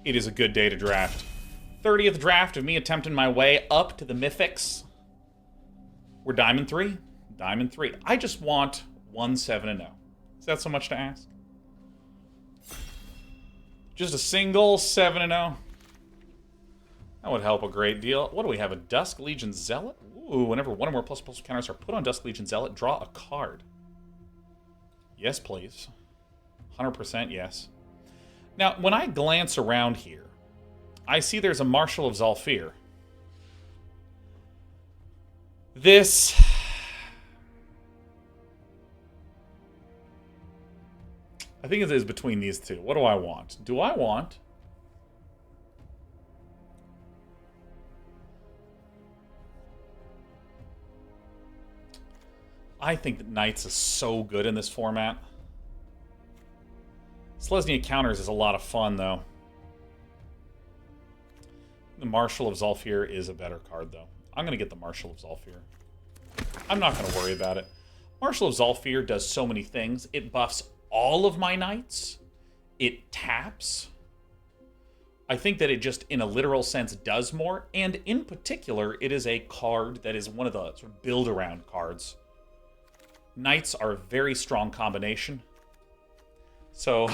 it is a good day to draft. 30th draft of me attempting my way up to the Mythics. We're Diamond 3. Diamond 3. I just want 1-7-0. Is that so much to ask? Just a single 7-0. That would help a great deal. What do we have? A Dusk Legion Zealot? Ooh, whenever one or more plus counters are put on Dusk Legion Zealot, draw a card. Yes, please. 100% yes. Now, when I glance around here, I see there's a Marshal of Zalfir. This... I think it is between these two. What do I want? Do I want... I think that Knights is so good in this format. Selesnya Counters is a lot of fun, though. The Marshal of Zalfir is a better card, though. I'm going to get the Marshal of Zalfir. I'm not going to worry about it. Marshal of Zalfir does so many things. It buffs all of my Knights. It taps. I think that it just, in a literal sense, does more. And in particular, it is a card that is one of the sort of build-around cards. Knights are a very strong combination. So,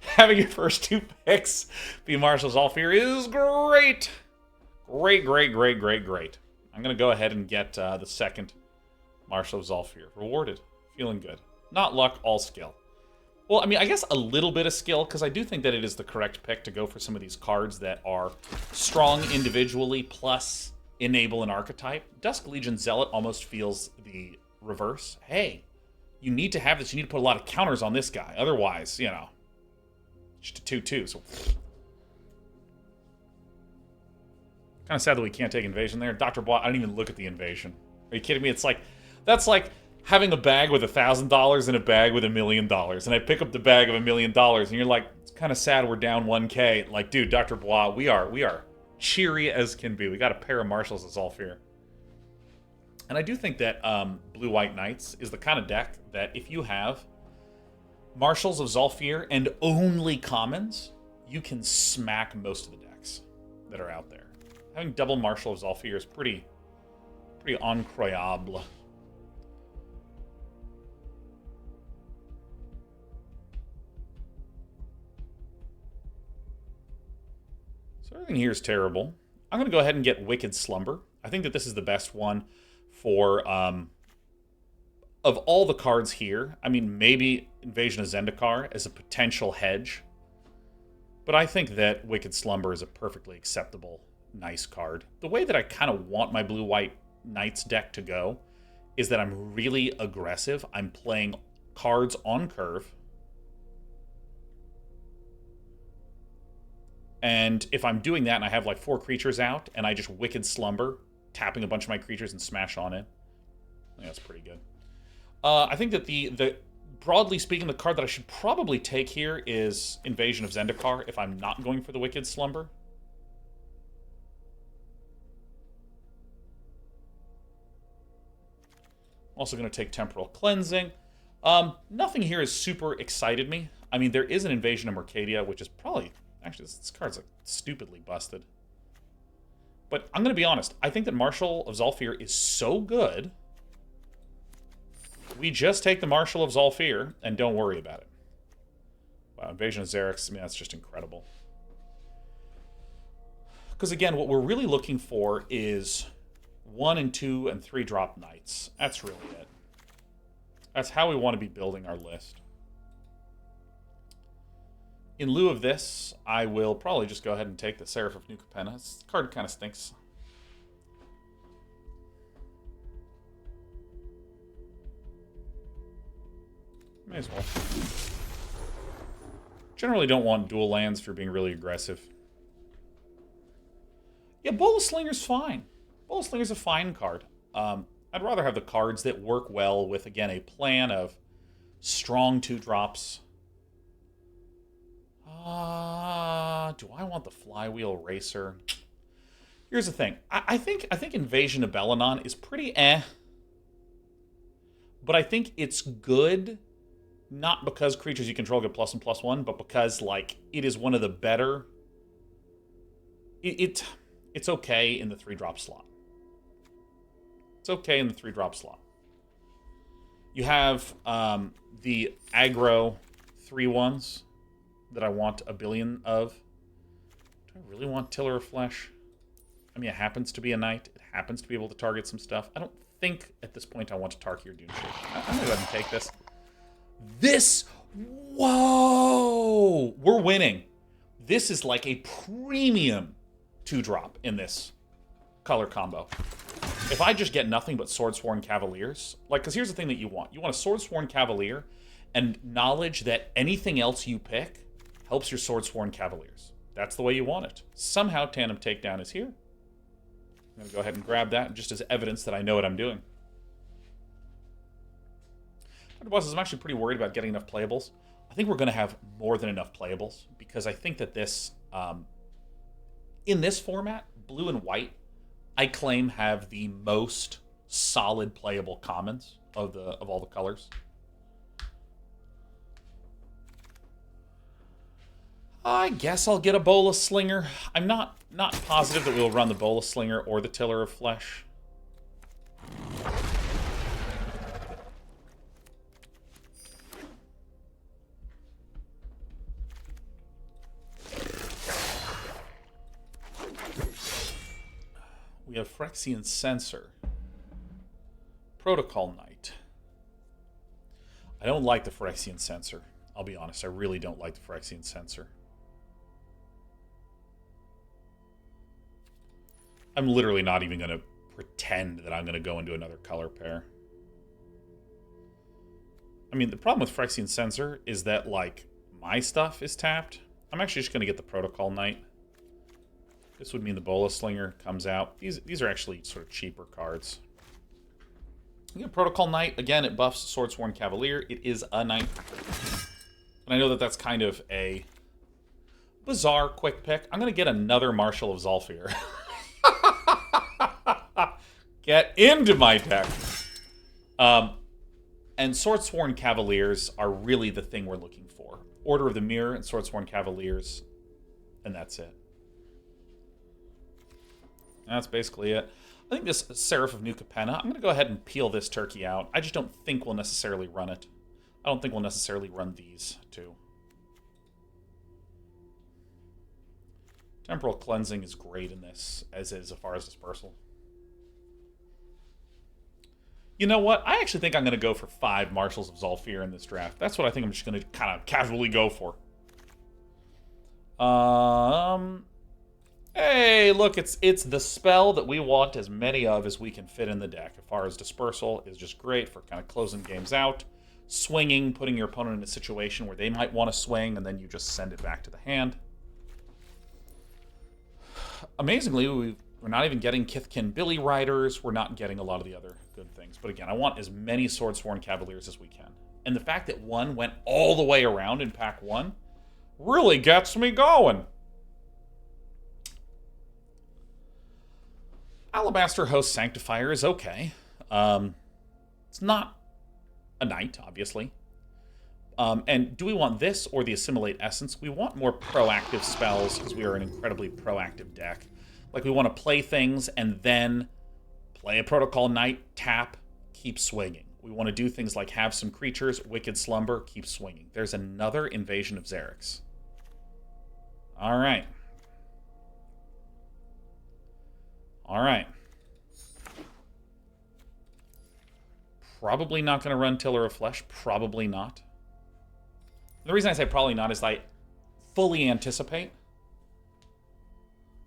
having your first two picks be Marshal Zalfir is great. Great, great, great, great, great. I'm going to go ahead and get the second Marshal of Zalfir. Rewarded. Feeling good. Not luck, all skill. Well, I mean, I guess a little bit of skill, because I do think that it is the correct pick to go for some of these cards that are strong individually, plus enable an archetype. Dusk Legion Zealot almost feels the reverse. Hey, you need to have this. You need to put a lot of counters on this guy. Otherwise, you know, just a 2/2. So, kind of sad that we can't take Invasion there. Dr. Blah, I didn't even look at the Invasion. Are you kidding me? It's like, that's like having a bag with $1,000 and a bag with $1 million. And I pick up the bag of $1 million, and you're like, it's kind of sad we're down 1K. Like, dude, Dr. Blah, we are cheery as can be. We got a pair of Marshals of Zalfir. And I do think that Blue-White Knights is the kind of deck that if you have Marshals of Zalfir and only commons, you can smack most of the decks that are out there. Having double Marshal of Zalfir is pretty incroyable. So everything here is terrible. I'm going to go ahead and get Wicked Slumber. I think that this is the best one for, of all the cards here. I mean, maybe Invasion of Zendikar as a potential hedge. But I think that Wicked Slumber is a perfectly acceptable, nice card. The way that I kind of want my Blue-White Knights deck to go is that I'm really aggressive. I'm playing cards on curve. And if I'm doing that and I have like 4 creatures out and I just Wicked Slumber, tapping a bunch of my creatures and smash on it, I think that's pretty good. I think that the broadly speaking, the card that I should probably take here is Invasion of Zendikar if I'm not going for the Wicked Slumber. Also going to take Temporal Cleansing. Nothing here has super excited me. I mean, there is an Invasion of Mercadia, which is probably... Actually, this card's like stupidly busted. But I'm going to be honest. I think that Marshal of Zalfir is so good, we just take the Marshal of Zalfir and don't worry about it. Wow, Invasion of Xerex, I mean, that's just incredible. Because again, what we're really looking for is 1 and 2 and 3 drop Knights. That's really it. That's how we want to be building our list. In lieu of this, I will probably just go ahead and take the Seraph of New Capenna. This card kind of stinks. May as well. Generally don't want dual lands if you're being really aggressive. Yeah, Bola Slinger's fine. Bola Slinger's a fine card. I'd rather have the cards that work well with, again, a plan of strong 2-drops. Do I want the Flywheel Racer? Here's the thing. I think Invasion of Belenon is pretty eh. But I think it's good, not because creatures you control get +1/+1, but because, like, it is one of the better It's okay in the 3-drop slot. It's okay in the 3-drop slot. You have the aggro 3/1s that I want a billion of. Do I really want Tiller of Flesh? I mean, it happens to be a knight. It happens to be able to target some stuff. I don't think at this point I want to Tarkir Doomshake. I'm going to go ahead and take this. This... Whoa! We're winning. This is like a premium 2-drop in this color combo. If I just get nothing but Swordsworn Cavaliers... Like, because here's the thing that you want. You want a Swordsworn Cavalier and knowledge that anything else you pick helps your Swordsworn Cavaliers. That's the way you want it. Somehow Tandem Takedown is here. I'm going to go ahead and grab that just as evidence that I know what I'm doing. I'm actually pretty worried about getting enough playables. I think we're going to have more than enough playables because I think that this, in this format, blue and white, I claim have the most solid playable commons of all the colors. I guess I'll get a Bola Slinger. I'm not positive that we'll run the Bola Slinger or the Tiller of Flesh. We have Phyrexian Censor. Protocol Knight. I don't like the Phyrexian Censor. I'll be honest, I really don't like the Phyrexian Censor. I'm literally not even going to pretend that I'm going to go into another color pair. I mean, the problem with Phyrexian Censor is that, like, my stuff is tapped. I'm actually just going to get the Protocol Knight. This would mean the Bola Slinger comes out. These are actually sort of cheaper cards. You get Protocol Knight. Again, it buffs Swordsworn Cavalier. It is a knight. And I know that that's kind of a bizarre quick pick. I'm going to get another Marshal of Zolfir. Get into my deck. And Swordsworn Cavaliers are really the thing we're looking for. Order of the Mirror and Swordsworn Cavaliers. And that's it. That's basically it. I think this Seraph of New Capenna, I'm going to go ahead and peel this turkey out. I just don't think we'll necessarily run it. I don't think we'll necessarily run these two. Temporal Cleansing is great in this, as is Afara's Dispersal. You know what? I actually think I'm going to go for 5 Marshals of Zolfir in this draft. That's what I think I'm just going to kind of casually go for. Hey, look, it's the spell that we want as many of as we can fit in the deck. Afara's Dispersal is just great for kind of closing games out. Swinging, putting your opponent in a situation where they might want to swing, and then you just send it back to the hand. Amazingly, we're not even getting Kithkin Billy Riders. We're not getting a lot of the other good things. But again, I want as many Swordsworn Cavaliers as we can. And the fact that one went all the way around in pack 1 really gets me going. Alabaster Host Sanctifier is okay. It's not a knight, obviously. And do we want this or the Assimilate Essence? We want more proactive spells because we are an incredibly proactive deck. Like, we want to play things and then play a Protocol Knight, tap, keep swinging. We want to do things like have some creatures, Wicked Slumber, keep swinging. There's another Invasion of Xerex. All right. All right. Probably not going to run Tiller of Flesh. Probably not. The reason I say probably not is I fully anticipate.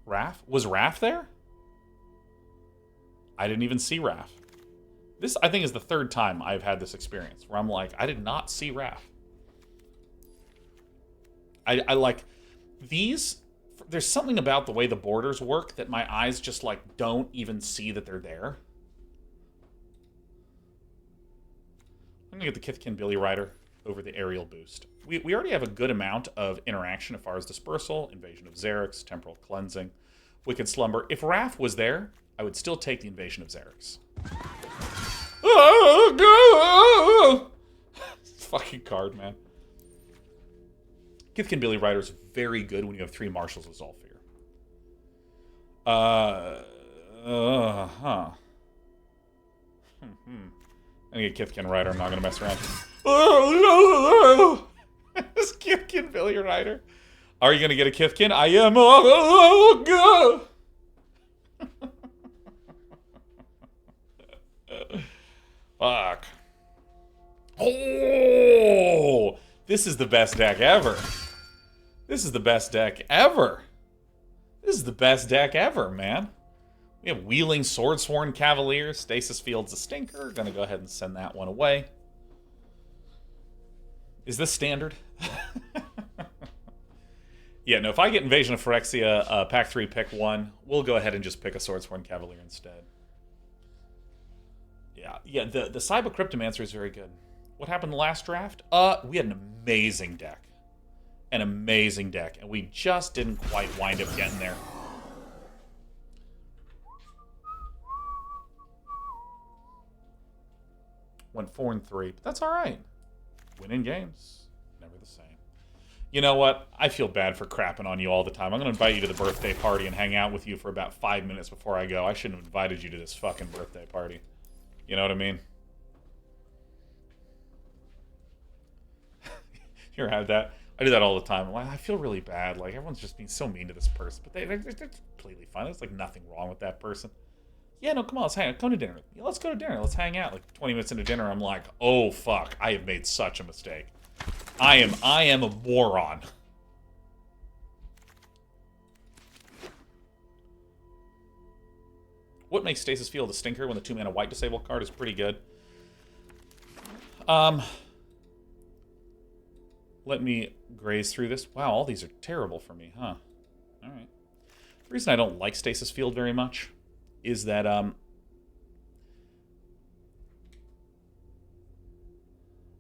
Raph? Was Raph there? I didn't even see Raph. This, I think, is the 3rd time I've had this experience where I'm like, I did not see Raph. I like these. There's something about the way the borders work that my eyes just, like, don't even see that they're there. I'm going to get the Kithkin Billy Rider over the Aerial Boost. We already have a good amount of interaction as far as Dispersal, Invasion of Xerex, Temporal Cleansing, Wicked Slumber. If Raph was there, I would still take the Invasion of Xerex. Oh, fucking card, man. Kithkin Billy Rider is very good when you have 3 Marshals of Zolfir. Huh. I'm gonna get Kithkin Rider. I'm not gonna mess around. This Kithkin Billiard Rider. Are you gonna get a Kithkin? I am. Fuck. Oh! This is the best deck ever. This is the best deck ever. This is the best deck ever, man. We have Wheeling Swordsworn Cavalier. Stasis Field's a stinker. Gonna go ahead and send that one away. Is this standard? Yeah, no, if I get Invasion of Phyrexia, Pack 3, pick 1, we'll go ahead and just pick a Swordsworn Cavalier instead. Yeah, the Cyber Cryptomancer is very good. What happened the last draft? We had an amazing deck. An amazing deck, and we just didn't quite wind up getting there. Went 4-3, but that's all right. Winning games, never the same. You know what? I feel bad for crapping on you all the time. I'm going to invite you to the birthday party and hang out with you for about 5 minutes before I go. I shouldn't have invited you to this fucking birthday party. You know what I mean? You ever had that? I do that all the time. Like, I feel really bad. Like, everyone's just being so mean to this person. But they're completely fine. There's, like, nothing wrong with that person. Yeah, no, come on, let's hang out. Come to dinner. Yeah, let's go to dinner. Let's hang out. Like, 20 minutes into dinner, I'm like, oh, fuck. I have made such a mistake. I am a moron. What makes Stasis Field a stinker when the 2-mana white disable card is pretty good? Let me graze through this. Wow, all these are terrible for me, huh? Alright. The reason I don't like Stasis Field very much is that,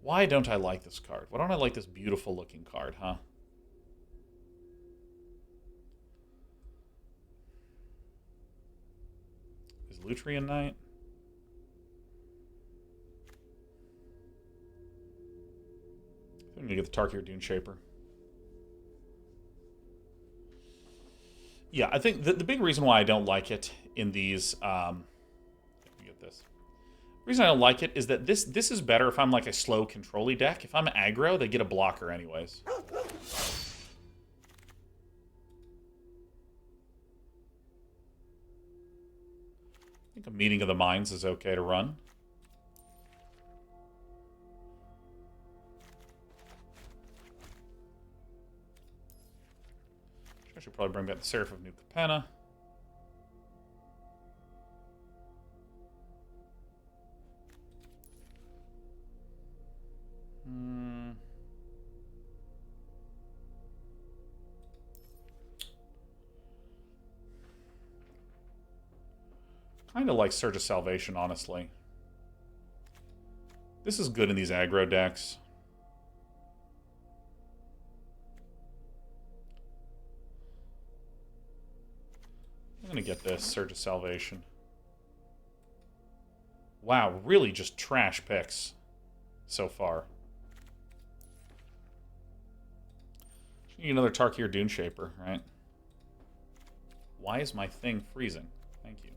why don't I like this card? Why don't I like this beautiful looking card, huh? Is Lutrian Knight? I'm gonna get the Tarkir Dune Shaper. Yeah, I think the big reason why I don't like it in these, let me get this. The reason I don't like it is that this is better if I'm like a slow control-y deck. If I'm aggro, they get a blocker anyways. I think a Meeting of the Minds is okay to run. I should probably bring back the Seraph of New Capenna. Kind of like Surge of Salvation, honestly. This is good in these aggro decks. I'm going to get this, Surge of Salvation. Wow, really just trash picks so far. Need another Tarkir Dune Shaper, right? Why is my thing freezing? Thank you.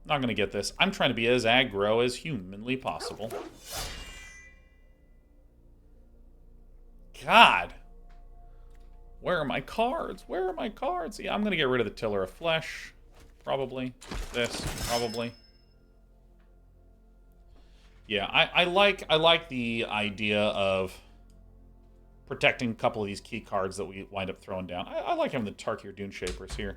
Not going to get this. I'm trying to be as aggro as humanly possible. God! Where are my cards? Where are my cards? Yeah, I'm going to get rid of the Tiller of Flesh. Probably. This, probably. Yeah, I like the idea of protecting a couple of these key cards that we wind up throwing down. I like having the Tarkir Dune Shapers here.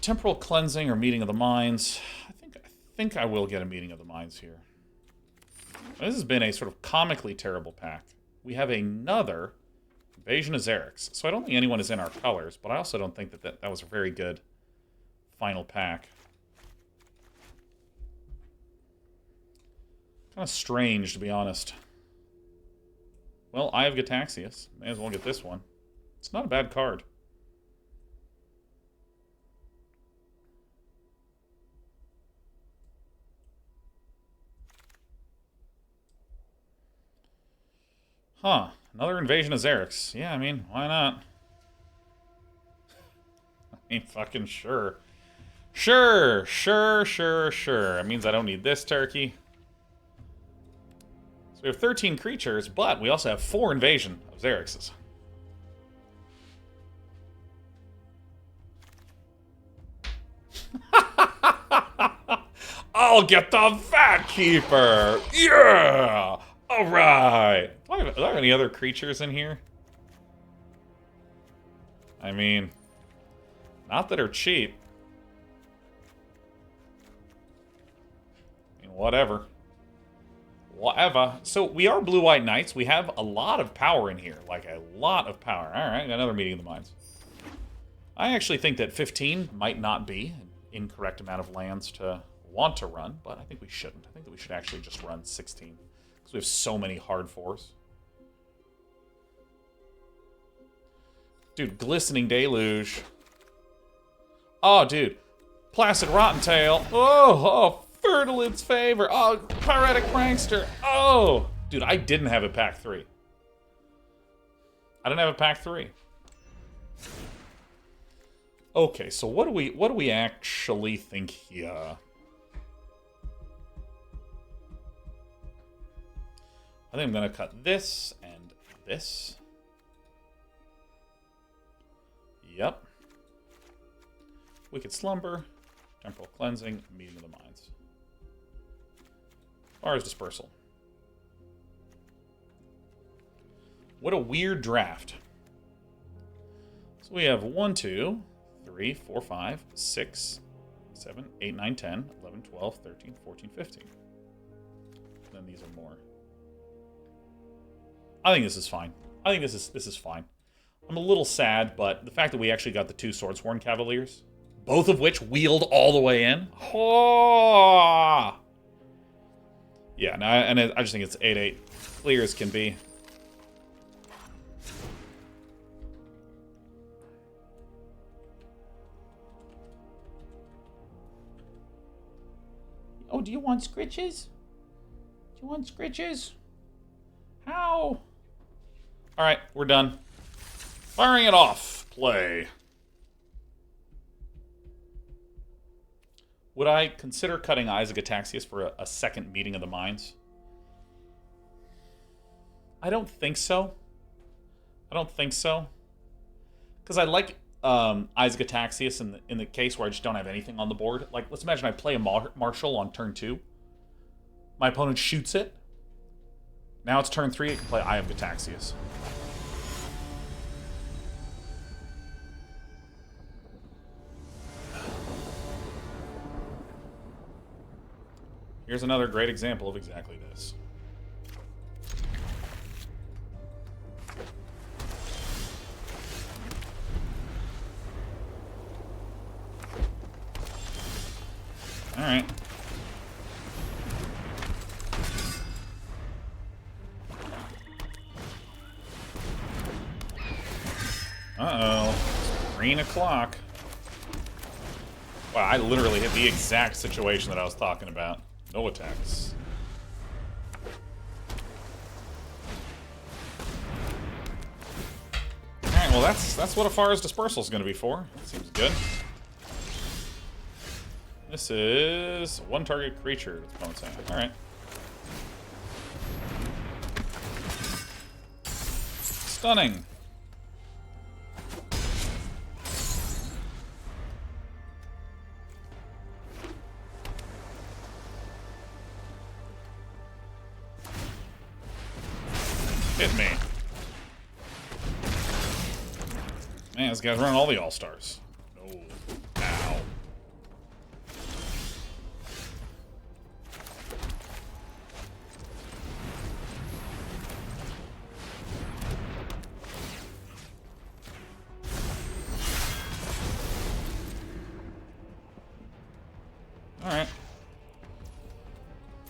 Temporal Cleansing or Meeting of the Minds. I think I will get a Meeting of the Minds here. This has been a sort of comically terrible pack. We have another Invasion of Xerex. So I don't think anyone is in our colors, but I also don't think that was a very good final pack. Kind of strange, to be honest. Well, Eye of Gataxias. May as well get this one. It's not a bad card. Huh. Another Invasion of Xerex. Yeah, I mean, why not? I mean, fucking sure. Sure. It means I don't need this turkey. So we have 13 creatures, but we also have 4 Invasion of Xerexes. I'll get the Vat Keeper! Yeah! Alright! Are there any other creatures in here? I mean, not that are cheap. I mean, whatever. Whatever. So, we are Blue-White Knights. We have a lot of power in here. Like, a lot of power. Alright, another Meeting of the Minds. I actually think that 15 might not be an incorrect amount of lands to want to run, but I think we shouldn't. I think that we should actually just run 16, because we have so many hard 4s. Dude, Glistening Deluge. Oh, dude. Placid Rottentail. Oh, Fertilid's Favor. Oh, Pyretic Prankster. Oh. Dude, I didn't have a pack 3. I didn't have a pack 3. Okay, so what do we actually think here? I think I'm gonna cut this and this. Yep. Wicked Slumber, Temporal Cleansing, Meeting of the Minds. As far as Dispersal. What a weird draft. So we have 1, 2, 3, 4, 5, 6, 7, 8, 9, 10, 11, 12, 13, 14, 15. And then these are more. I think this is fine. I think this is fine. I'm a little sad, but the fact that we actually got the 2 Swordsworn Cavaliers, both of which wheeled all the way in. Oh! Yeah, no, and I just think it's 8/8. Clear as can be. Oh, do you want scritches? Do you want scritches? How? Alright, we're done. Firing it off. Play. Would I consider cutting Isaac Ataxius for a second Meeting of the Minds? I don't think so. I don't think so. Because I like Isaac Ataxius in the case where I just don't have anything on the board. Like, let's imagine I play a Marshal on turn 2. My opponent shoots it. Now it's turn 3, it can play Eye of Gataxius. Here's another great example of exactly this. Alright. Uh-oh. 3 o'clock. Wow, I literally hit the exact situation that I was talking about. No attacks. Alright, well that's what Afara's Dispersal is going to be for. That seems good. This is 1 target creature. Alright. Stunning. Hit me. Man, this guy's running all the All-Stars. No. Ow. Alright.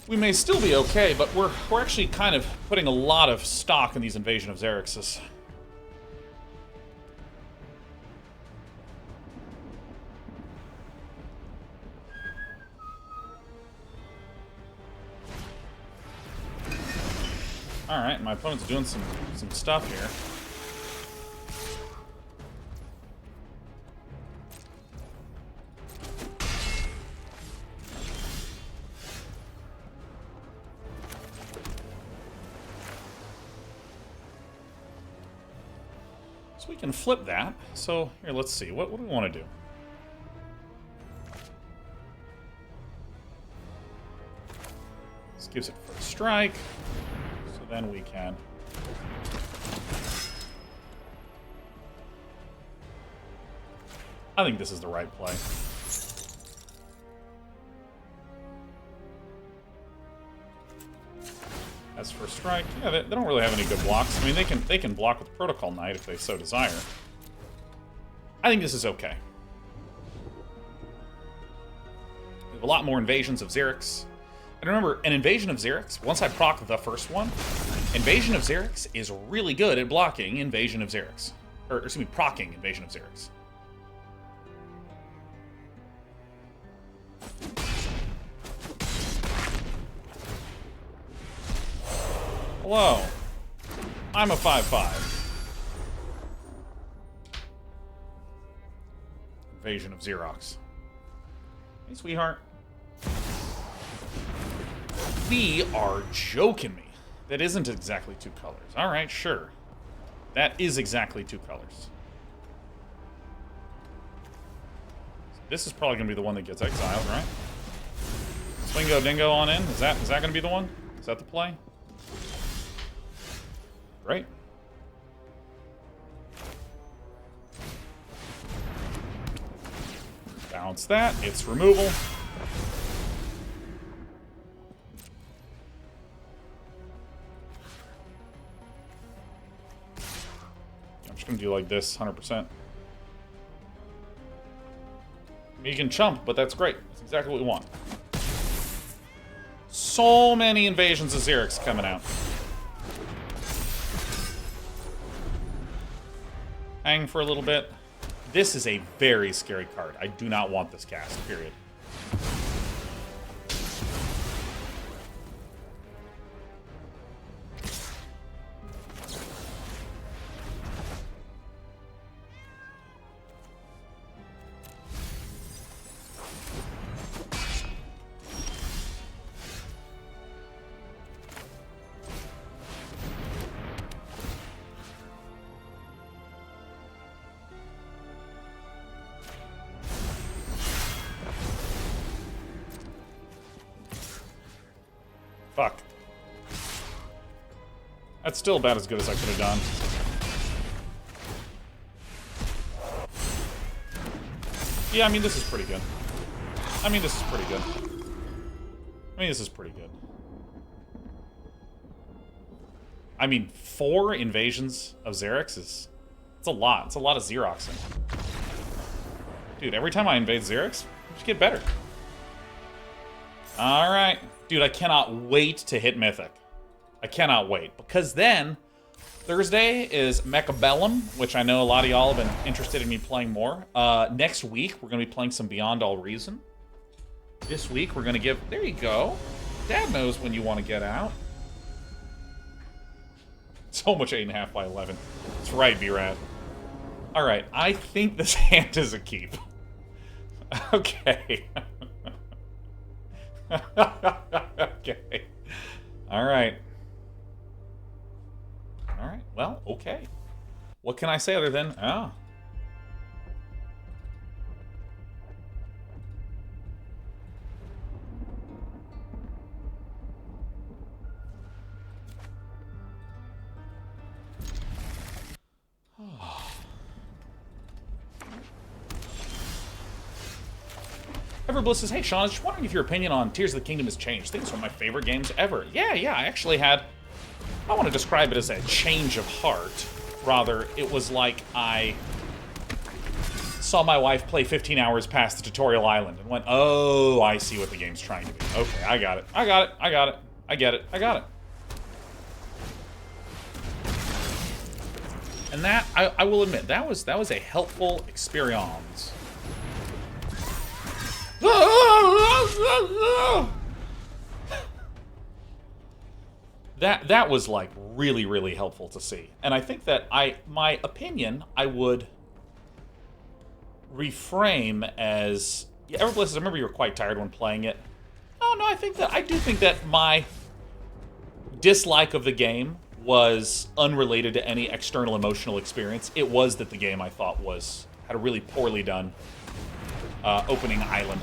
We may still be okay, but we're actually kind of putting a lot of stock in these Invasion of Xerexes. Alright, my opponent's doing some stuff here. So we can flip that. So, here, let's see. What do we want to do? This gives it first strike. So then we can... I think this is the right play. As for strike, yeah, they don't really have any good blocks. I mean, they can block with Protocol Knight if they so desire. I think this is okay. We have a lot more invasions of Xerex. And remember, an invasion of Xerex, once I proc the first one, Invasion of Xerex is really good at blocking Invasion of Xerex. Or, excuse me, proccing Invasion of Xerex. Hello. I'm a 5/5. Invasion of Xerox. Hey, sweetheart. We are joking me. That isn't exactly 2 colors. Alright, sure. That is exactly 2 colors. This is probably going to be the one that gets exiled, right? Swingo Dingo on in. Is that going to be the one? Is that the play? Great. Bounce that. It's removal. I'm just going to do like this, 100%. You can chump, but that's great. That's exactly what we want. So many invasions of Xerex coming out. Hang for a little bit. This is a very scary card. I do not want this cast, period. Fuck. That's still about as good as I could have done. Yeah, I mean, this is pretty good. I mean, this is pretty good. I mean, 4 invasions of Xerex is... It's a lot. It's a lot of Xeroxing. Dude, every time I invade Xerex, I just get better. Alright. Dude, I cannot wait to hit Mythic. I cannot wait. Because then, Thursday is Mechabellum, which I know a lot of y'all have been interested in me playing more. Next week, we're going to be playing some Beyond All Reason. This week, we're going to give... There you go. Dad knows when you want to get out. So much 8.5 by 11. That's right, B-Rad. Alright, I think this hand is a keep. Okay. Okay. Alright. Alright, well, okay. What can I say other than, ah. Everbliss says, hey, Sean, I was just wondering if your opinion on Tears of the Kingdom has changed. I think it's one of my favorite games ever. Yeah, I actually had... I don't want to describe it as a change of heart. Rather, it was like I saw my wife play 15 hours past the tutorial island and went, oh, I see what the game's trying to do. Okay, I got it. I got it. I got it. I get it. I got it. And that, I will admit, that was a helpful experience. that was like really, really helpful to see. And I think that my opinion, I would reframe as, yeah, Everbliss, I remember you were quite tired when playing it. Oh no, I do think that my dislike of the game was unrelated to any external emotional experience. It was that the game, I thought, had a really poorly done opening island.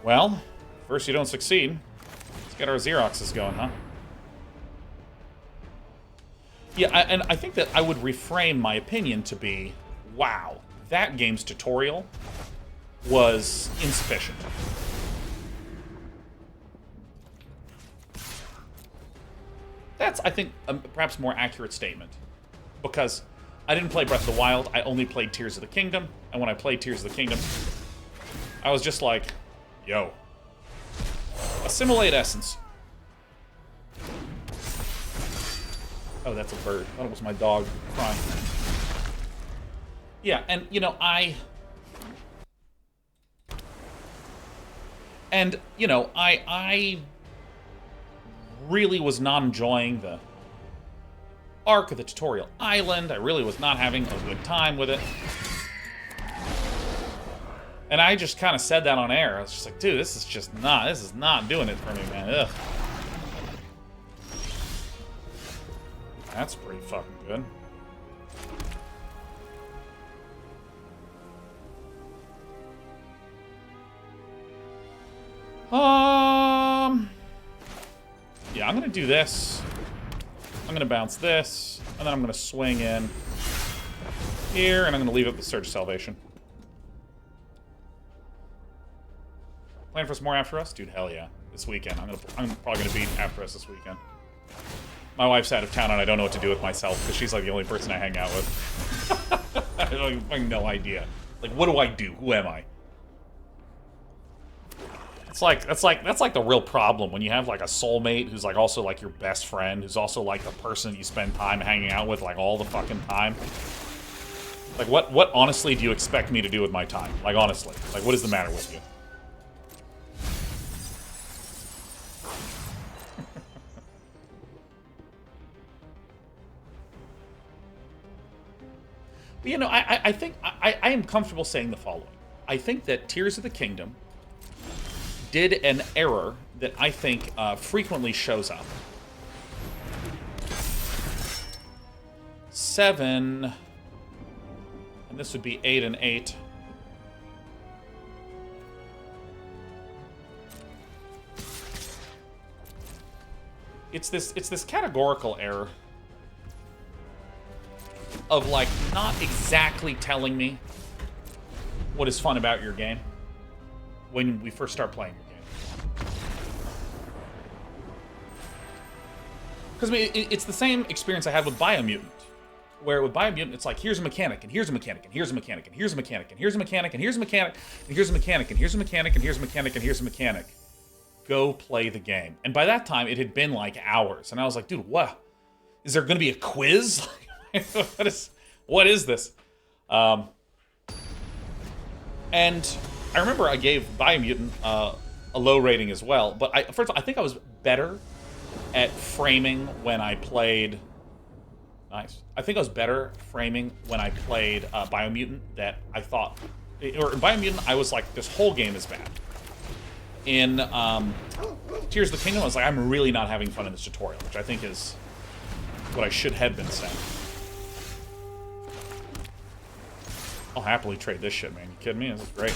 Well, first you don't succeed. Let's get our Xeroxes going, huh? Yeah, and I think that I would reframe my opinion to be, wow, that game's tutorial was insufficient. That's, I think, a perhaps more accurate statement. Because I didn't play Breath of the Wild, I only played Tears of the Kingdom, and when I played Tears of the Kingdom, I was just like, yo, assimilate essence. Oh, that's a bird. I thought it was my dog crying. Yeah, and, you know, I really was not enjoying the arc of the tutorial island. I really was not having a good time with it. And I just kind of said that on air. I was just like, dude, this is not doing it for me, man. Ugh. That's pretty fucking good. Yeah, I'm gonna do this. I'm gonna bounce this, and then I'm gonna swing in here, and I'm gonna leave up the Surge Salvation. Plan for some more After Us? Dude, hell yeah. This weekend. I'm probably gonna beat After Us this weekend. My wife's out of town, and I don't know what to do with myself, because she's like the only person I hang out with. I have no idea. Like, what do I do? Who am I? That's like the real problem when you have like a soulmate who's like also like your best friend, who's also like the person you spend time hanging out with like all the fucking time. Like what honestly do you expect me to do with my time? Like honestly, like what is the matter with you? But, you know, I think I am comfortable saying the following. I think that Tears of the Kingdom did an error that I think frequently shows up. 7, and this would be 8 and 8. It's this categorical error of like not exactly telling me what is fun about your game when we first start playing your game. Because I mean, it's the same experience I had with Biomutant, where with Biomutant it's like here's a mechanic and here's a mechanic and here's a mechanic and here's a mechanic and here's a mechanic and here's a mechanic and here's a mechanic and here's a mechanic and here's a mechanic and here's a mechanic. Go play the game. And by that time it had been like hours, and I was like, dude, what? Is there going to be a quiz? What is this? And I remember I gave Biomutant a low rating as well, but first of all, I think I was better at framing when I played... Nice. I think I was better framing when I played Biomutant that I thought... Or in Biomutant, I was like, this whole game is bad. In Tears of the Kingdom, I was like, I'm really not having fun in this tutorial, which I think is what I should have been saying. I'll happily trade this shit, man. You kidding me? This is great.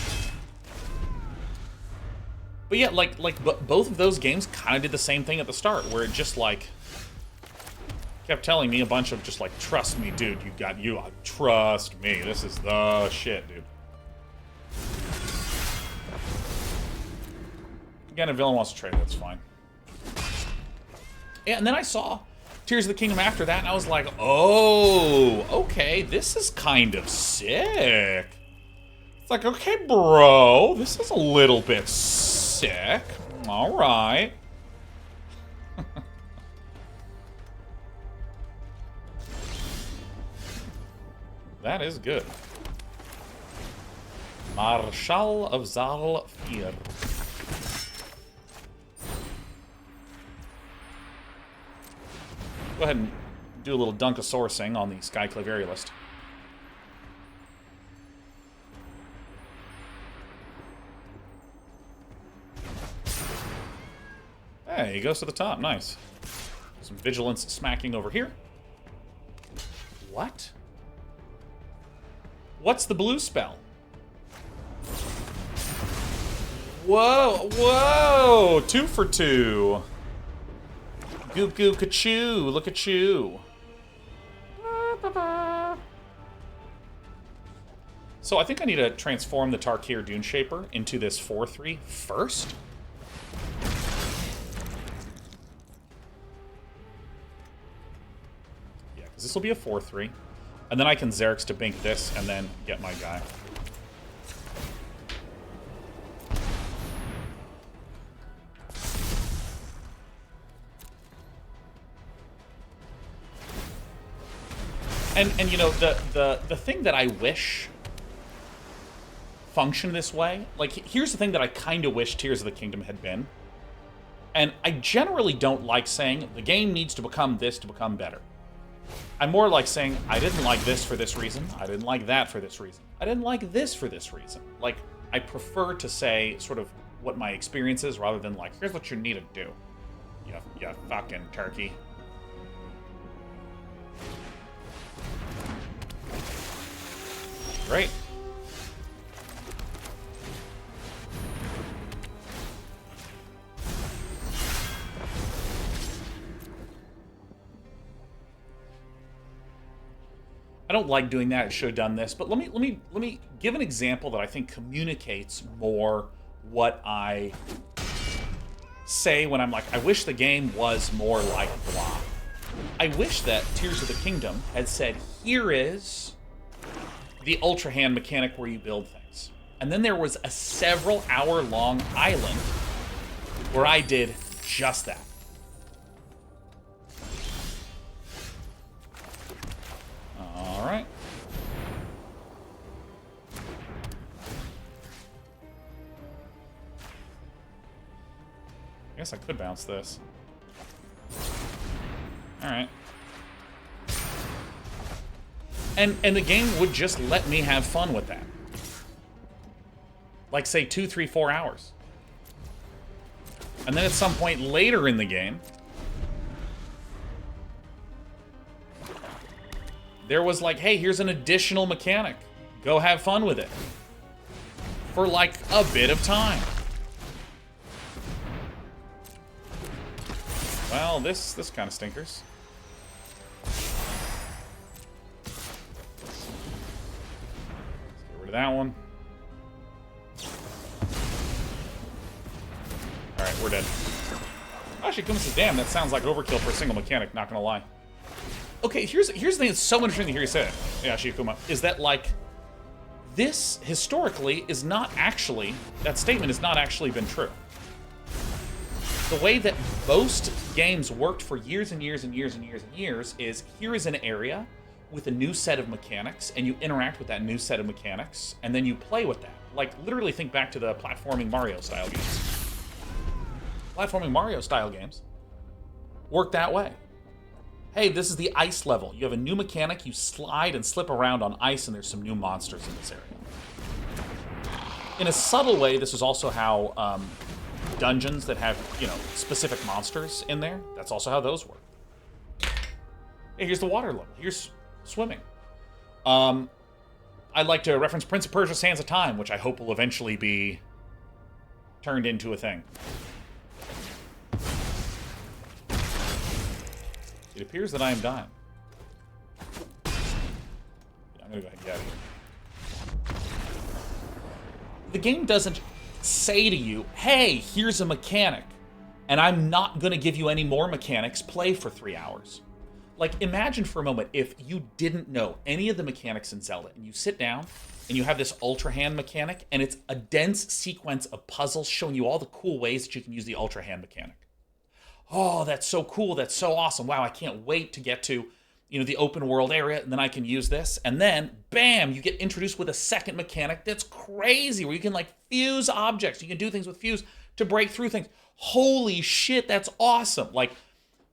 But yeah, both of those games kind of did the same thing at the start, where it just like kept telling me a bunch of just like, trust me, dude. Trust me. This is the shit, dude. Again, if villain wants to trade, that's fine. Yeah, and then I saw Tears of the Kingdom after that, and I was like, oh, okay, this is kind of sick. It's like, okay, bro, this is a little bit sick. All right. That is good. Marshal of Zalfir. Go ahead and do a little Dunkosaurusing on the Sky Clavarialist. Hey, he goes to the top. Nice. Some Vigilance smacking over here. What? What's the blue spell? Whoa, whoa! 2 for 2. Goo goo ka-choo, look at you. So I think I need to transform the Tarkir Dune Shaper into this 4-3 first. Yeah, because this will be a 4-3. And then I can Xerex to bink this and then get my guy. And you know, the thing that I wish functioned this way, like, here's the thing that I kind of wish Tears of the Kingdom had been. And I generally don't like saying, the game needs to become this to become better. I'm more like saying, I didn't like this for this reason, I didn't like that for this reason, I didn't like this for this reason. Like, I prefer to say sort of what my experience is rather than like, here's what you need to do. You fucking turkey. Great. I don't like doing that. I should have done this, but let me give an example that I think communicates more what I say when I'm like, I wish the game was more like blah. I wish that Tears of the Kingdom had said, here is the Ultra Hand mechanic where you build things. And then there was a several hour-long island where I did just that. All right. I guess I could bounce this. All right. And the game would just let me have fun with that. Like, say, 2, 3, 4 hours. And then at some point later in the game, there was like, hey, here's an additional mechanic. Go have fun with it. For like a bit of time. Well, this kind of stinkers. That one. Alright, we're dead. Actually, Kuma says, damn, that sounds like overkill for a single mechanic, not gonna lie. Okay, here's the thing that's so interesting to hear you say it, yeah, Shikuma, is that, like, this, historically, is not actually, that statement has not actually been true. The way that most games worked for years and years and years and years and years is, here is an area with a new set of mechanics, and you interact with that new set of mechanics, and then you play with that. Like, literally think back to the platforming Mario-style games. Platforming Mario-style games work that way. Hey, this is the ice level. You have a new mechanic, you slide and slip around on ice, and there's some new monsters in this area. In a subtle way, this is also how dungeons that have, you know, specific monsters in there, that's also how those work. Hey, here's the water level. Here's swimming. I'd like to reference Prince of Persia: Sands of Time, which I hope will eventually be turned into a thing. It appears that I am dying. Yeah, I'm gonna go ahead and get out of here. The game doesn't say to you, hey, here's a mechanic, and I'm not gonna give you any more mechanics, play for 3 hours. Like, imagine for a moment if you didn't know any of the mechanics in Zelda, and you sit down, and you have this Ultra Hand mechanic, and it's a dense sequence of puzzles showing you all the cool ways that you can use the Ultra Hand mechanic. Oh, that's so cool, that's so awesome. Wow, I can't wait to get to, you know, the open world area, and then I can use this. And then, bam, you get introduced with a second mechanic that's crazy, where you can, like, fuse objects. You can do things with fuse to break through things. Holy shit, that's awesome. Like,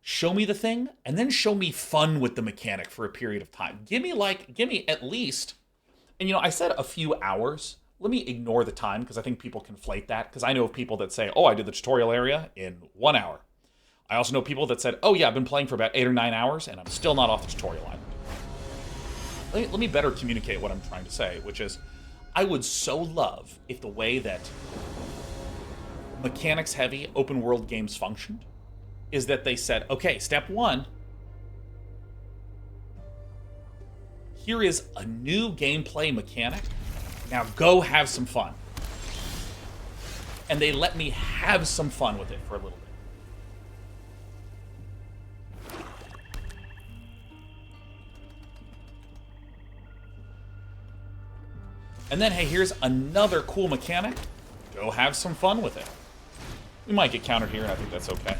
show me the thing, and then show me fun with the mechanic for a period of time. Give me at least, and, you know, I said a few hours. Let me ignore the time, because I think people conflate that, because I know of people that say, oh, I did the tutorial area in 1 hour. I also know people that said, oh yeah, I've been playing for about 8 or 9 hours, and I'm still not off the tutorial island. Let me better communicate what I'm trying to say, which is, I would so love if the way that mechanics-heavy open-world games functioned is that they said, okay, step 1, here is a new gameplay mechanic, now go have some fun. And they let me have some fun with it for a little bit. And then, hey, here's another cool mechanic. Go have some fun with it. We might get countered here, and I think that's okay.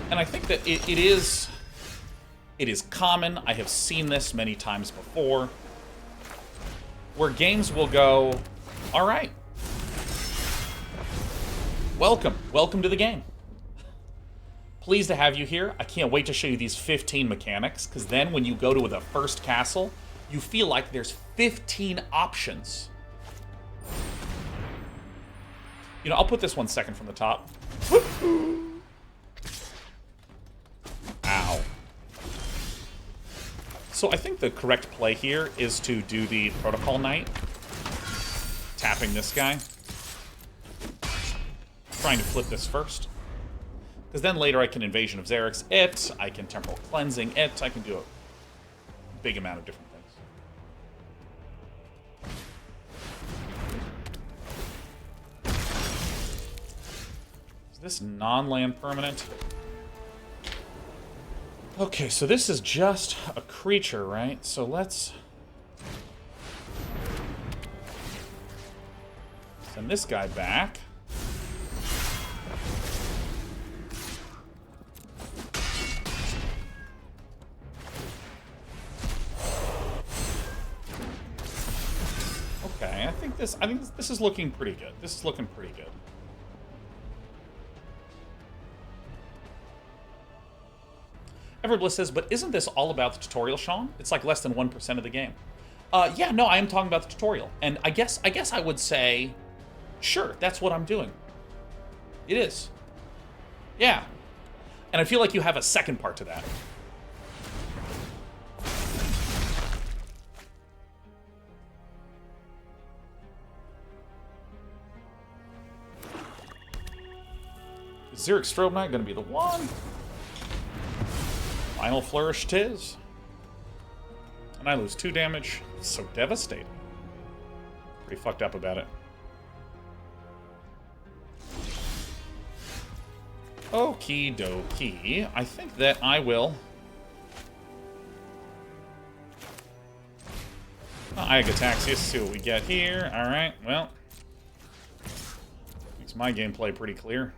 And I think that it is common. I have seen this many times before, where games will go, all right, welcome to the game. Pleased to have you here. I can't wait to show you these 15 mechanics, because then when you go to the first castle, you feel like there's 15 options. You know, I'll put this 1 second from the top. Ow. So I think the correct play here is to do the Protocol Knight, tapping this guy, trying to flip this first. Because then later I can Invasion of Xerex it, I can Temporal Cleansing it, I can do a big amount of different things. Is this non-land permanent? Okay, so this is just a creature, right? So let's send this guy back. Okay, I think this is looking pretty good. This is looking pretty good. Everbliss says, but isn't this all about the tutorial, Sean? It's like less than 1% of the game. Yeah, no, I am talking about the tutorial. And I guess I would say, sure, that's what I'm doing. It is. Yeah. And I feel like you have a second part to that. Is Xerex Strobe Knight going to be the one? Final Flourish 'tis. And I lose 2 damage. So devastating. Pretty fucked up about it. Okie dokie. I think that I will... Igataxius, see what we get here. Alright, well. Makes my gameplay pretty clear.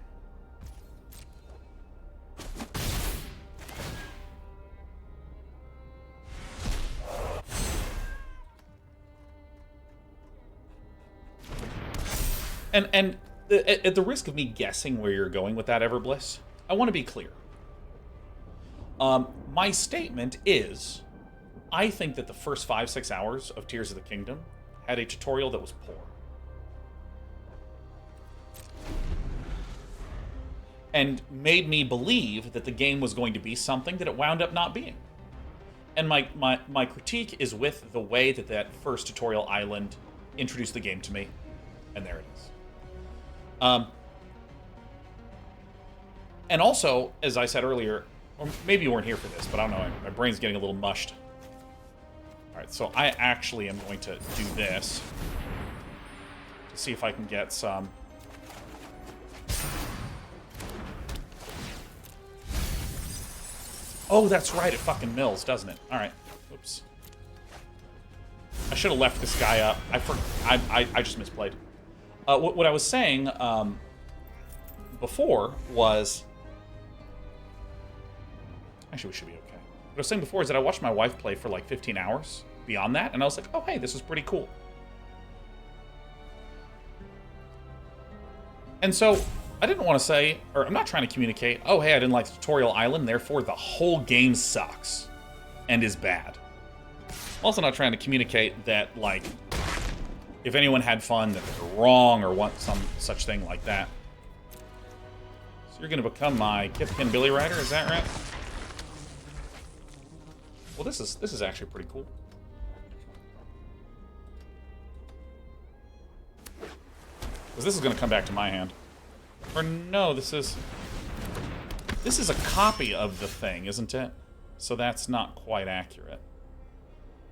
And at the risk of me guessing where you're going with that, Everbliss, I want to be clear. My statement is, I think that the first 5-6 hours of Tears of the Kingdom had a tutorial that was poor. And made me believe that the game was going to be something that it wound up not being. And my critique is with the way that that first tutorial island introduced the game to me. And there it is. And also, as I said earlier, or maybe you weren't here for this, but I don't know, my brain's getting a little mushed. Alright, so I actually am going to do this to see if I can get some... Oh, that's right, it fucking mills, doesn't it? Alright, oops. I should have left this guy up. I just misplayed. What I was saying, before was... Actually, we should be okay. What I was saying before is that I watched my wife play for like 15 hours beyond that, and I was like, oh, hey, this is pretty cool. And so, I didn't want to say, or I'm not trying to communicate, oh, hey, I didn't like the tutorial island, therefore the whole game sucks and is bad. I'm also not trying to communicate that, like, if anyone had fun, that they're wrong or want some such thing like that. So you're going to become my Kithkin Billy Rider, is that right? Well, this is actually pretty cool. Because this is going to come back to my hand. Or no, this is a copy of the thing, isn't it? So that's not quite accurate.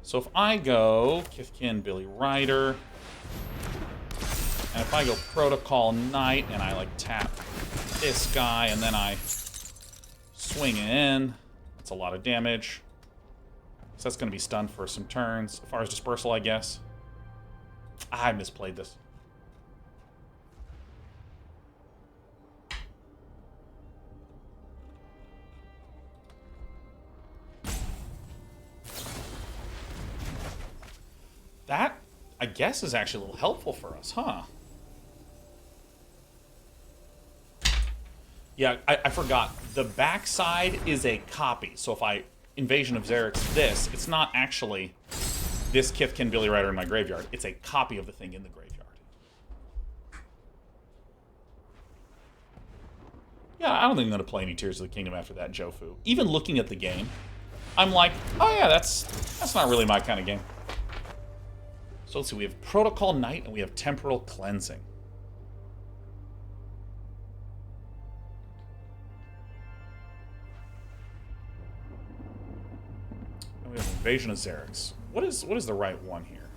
So if I go Kithkin Billy Rider, and if I go Protocol Knight, and I like tap this guy, and then I swing in, that's a lot of damage. So that's going to be stunned for some turns. As far as dispersal, I guess. I misplayed this. That, I guess, is actually a little helpful for us, huh? Yeah, I forgot. The backside is a copy. So if I Invasion of Xerex this, it's not actually this Kithkin Billy Rider in my graveyard. It's a copy of the thing in the graveyard. Yeah, I don't think I'm going to play any Tears of the Kingdom after that Jofu. Even looking at the game, I'm like, oh yeah, that's not really my kind of game. So let's see, we have Protocol Knight and we have Temporal Cleansing. And we have Invasion of Xerex. What is the right one here?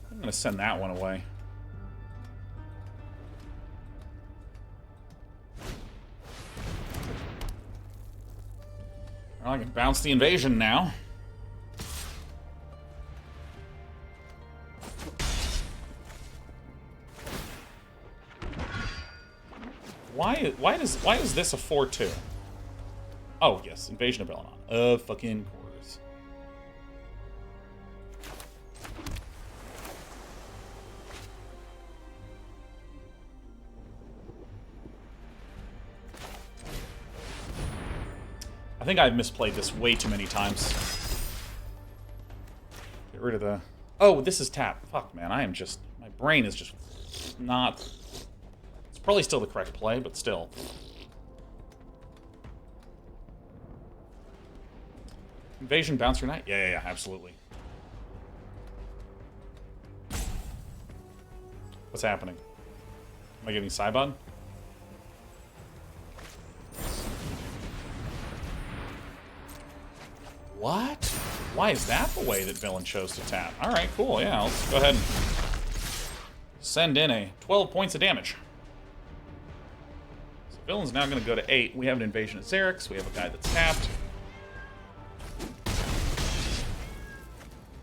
I'm going to send that one away. Well, I can bounce the invasion now. Why is this a 4-2? Oh yes, Invasion of Belladon. Of fucking course. I think I've misplayed this way too many times. Get rid of the... Oh, this is tap. Fuck, man. I am just... My brain is just not... It's probably still the correct play, but still. Invasion, Bouncer Knight? Yeah, absolutely. What's happening? Am I getting Cybod? What? Why is that the way that villain chose to tap? Alright, cool, yeah, let's go ahead and send in a 12 points of damage. So villain's now going to go to 8. We have an Invasion of Xerex. We have a guy that's tapped.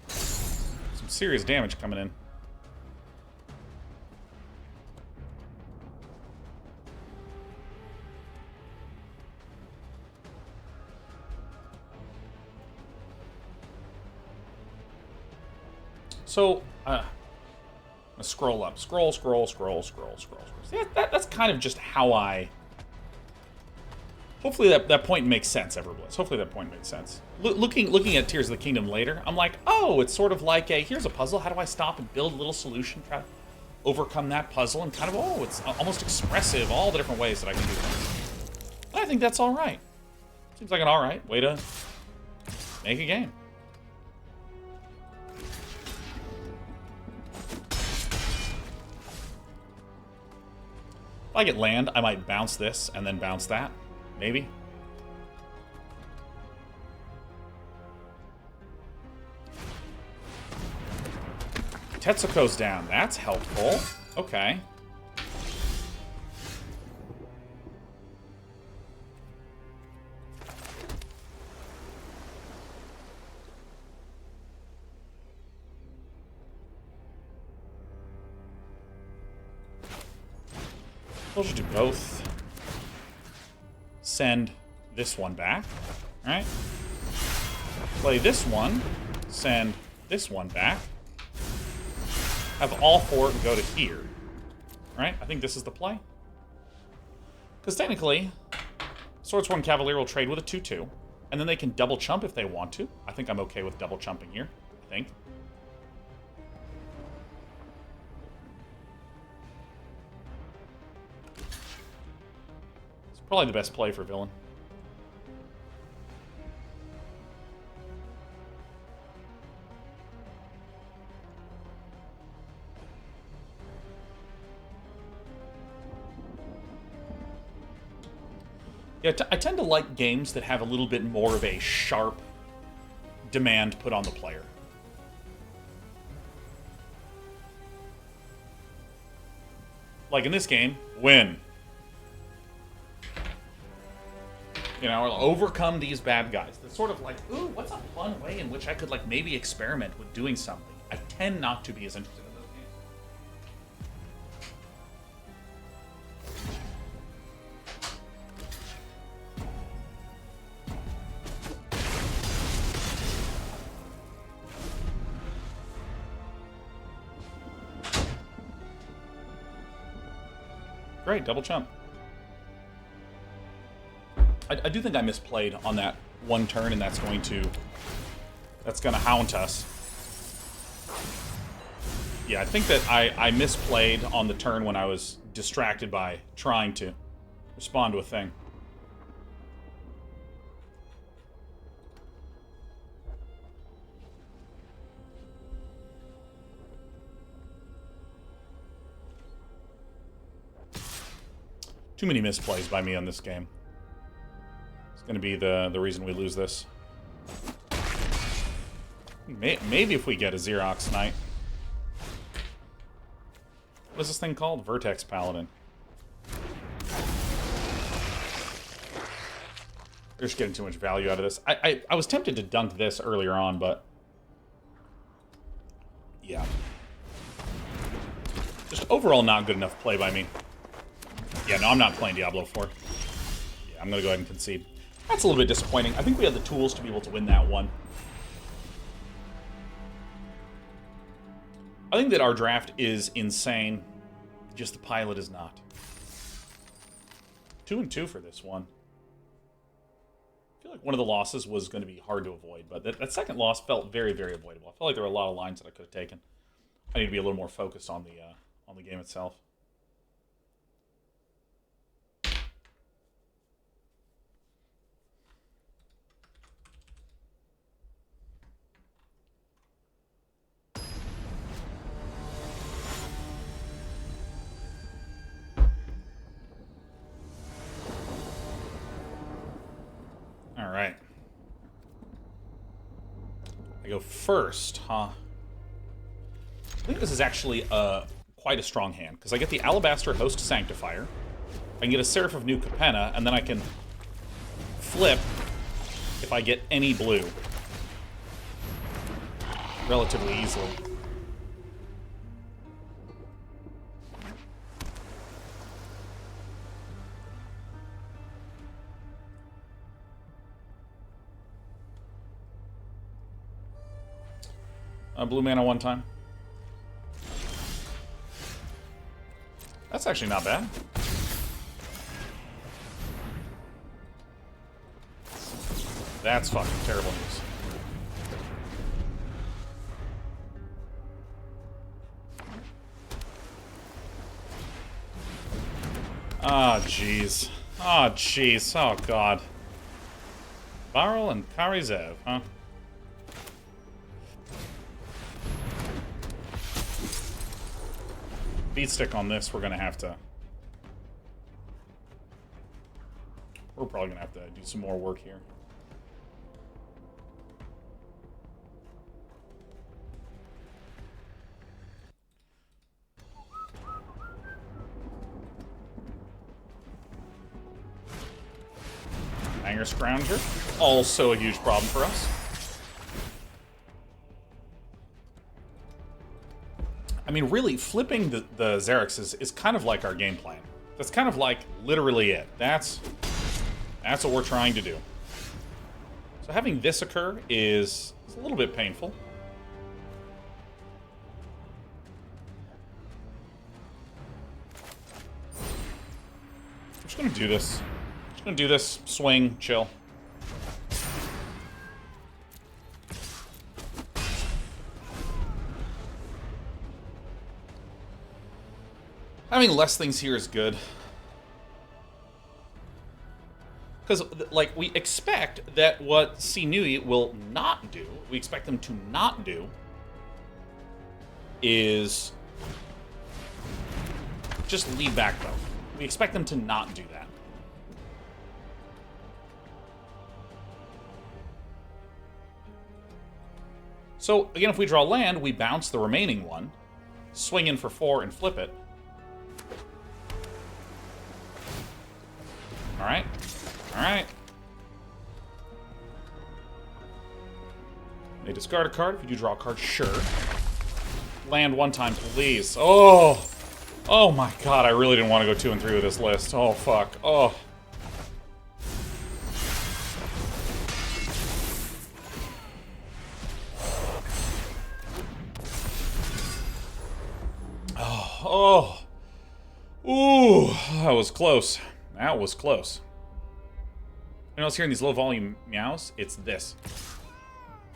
Some serious damage coming in. So, I'm gonna scroll up. Scroll. See, that's kind of just how I... Hopefully that point makes sense, Everbliss. Hopefully that point makes sense. Looking at Tears of the Kingdom later, I'm like, oh, it's sort of like a, here's a puzzle. How do I stop and build a little solution, try to overcome that puzzle, and kind of, oh, it's almost expressive, all the different ways that I can do things. I think that's all right. Seems like an all right way to make a game. If I get land, I might bounce this and then bounce that. Maybe. Tetsuko's down. That's helpful. Okay. We'll just do both. Send this one back. Alright. Play this one. Send this one back. Have all 4 go to here. Right? I think this is the play. Because technically, Swordsworn Cavalier will trade with a 2-2. And then they can double chump if they want to. I think I'm okay with double chumping here. I think. It's probably the best play for villain. Yeah, I tend to like games that have a little bit more of a sharp demand put on the player. Like in this game, win. You know, or overcome these bad guys. It's sort of like, ooh, what's a fun way in which I could like maybe experiment with doing something? I tend not to be as interested in those games. Great, double chump. I do think I misplayed on that one turn, and that's going to haunt us. Yeah, I think that I misplayed on the turn when I was distracted by trying to respond to a thing. Too many misplays by me on this game. It's going to be the reason we lose this. Maybe if we get a Xerex Knight. What is this thing called? Vertex Paladin. We're just getting too much value out of this. I was tempted to dunk this earlier on, but... yeah. Just overall not good enough play by me. Yeah, no, I'm not playing Diablo 4. Yeah, I'm going to go ahead and concede. That's a little bit disappointing. I think we had the tools to be able to win that one. I think that our draft is insane. Just the pilot is not. 2-2 for this one. I feel like one of the losses was going to be hard to avoid, but that second loss felt very, very avoidable. I felt like there were a lot of lines that I could have taken. I need to be a little more focused on the game itself. Alright. I go first, huh? I think this is actually quite a strong hand, because I get the Alabaster Host Sanctifier, I can get a Seraph of New Capenna, and then I can flip if I get any blue. Relatively easily. Blue mana one time. That's actually not bad. That's fucking terrible news. Ah, jeez. Ah, jeez. Oh, God. Varl and Karizev, huh? Beat stick on this, we're gonna have to... we're probably gonna have to do some more work here. Hanger Scrounger, also a huge problem for us. I mean, really, flipping the Xerex is kind of like our game plan. That's kind of like literally it. That's what we're trying to do. So having this occur is a little bit painful. I'm just going to do this. Just going to do this. Swing. Chill. Having less things here is good. Because, like, we expect that what Sinui will not do, we expect them to not do, is just lead back, though. We expect them to not do that. So, again, if we draw land, we bounce the remaining one, swing in for 4, and flip it. Alright. Alright. They discard a card. If you do draw a card, sure. Land one time, please. Oh! Oh my god, I really didn't want to go 2 and 3 with this list. Oh, fuck. Oh. Oh. Oh. Ooh, that was close. That was close. You know, I was hearing these low volume meows. It's this.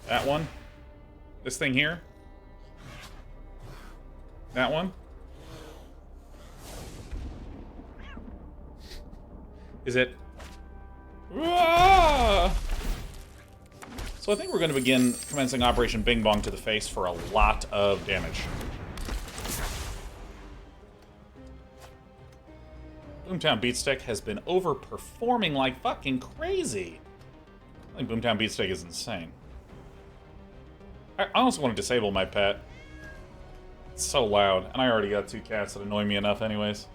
That one. This thing here. That one. Is it? Ah! So I think we're going to begin commencing Operation Bing Bong to the face for a lot of damage. Boomtown Beatstick has been overperforming like fucking crazy. I think Boomtown Beatstick is insane. I also want to disable my pet. It's so loud, and I already got 2 cats that annoy me enough anyways.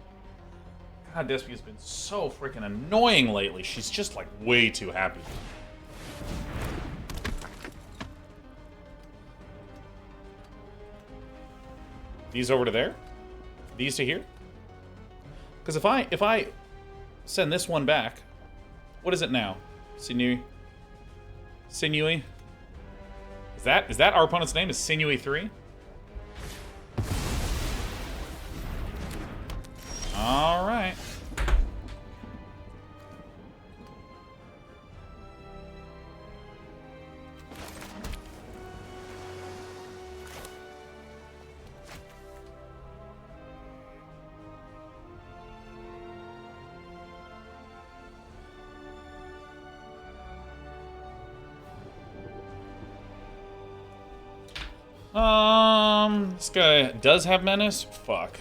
God, Despy has been so freaking annoying lately. She's just, like, way too happy. These over to there? These to here? Because if I send this one back, what is it now? Sinewy? Sinewy? Is that our opponent's name? Is Sinewy 3? All right. This guy does have menace? Fuck.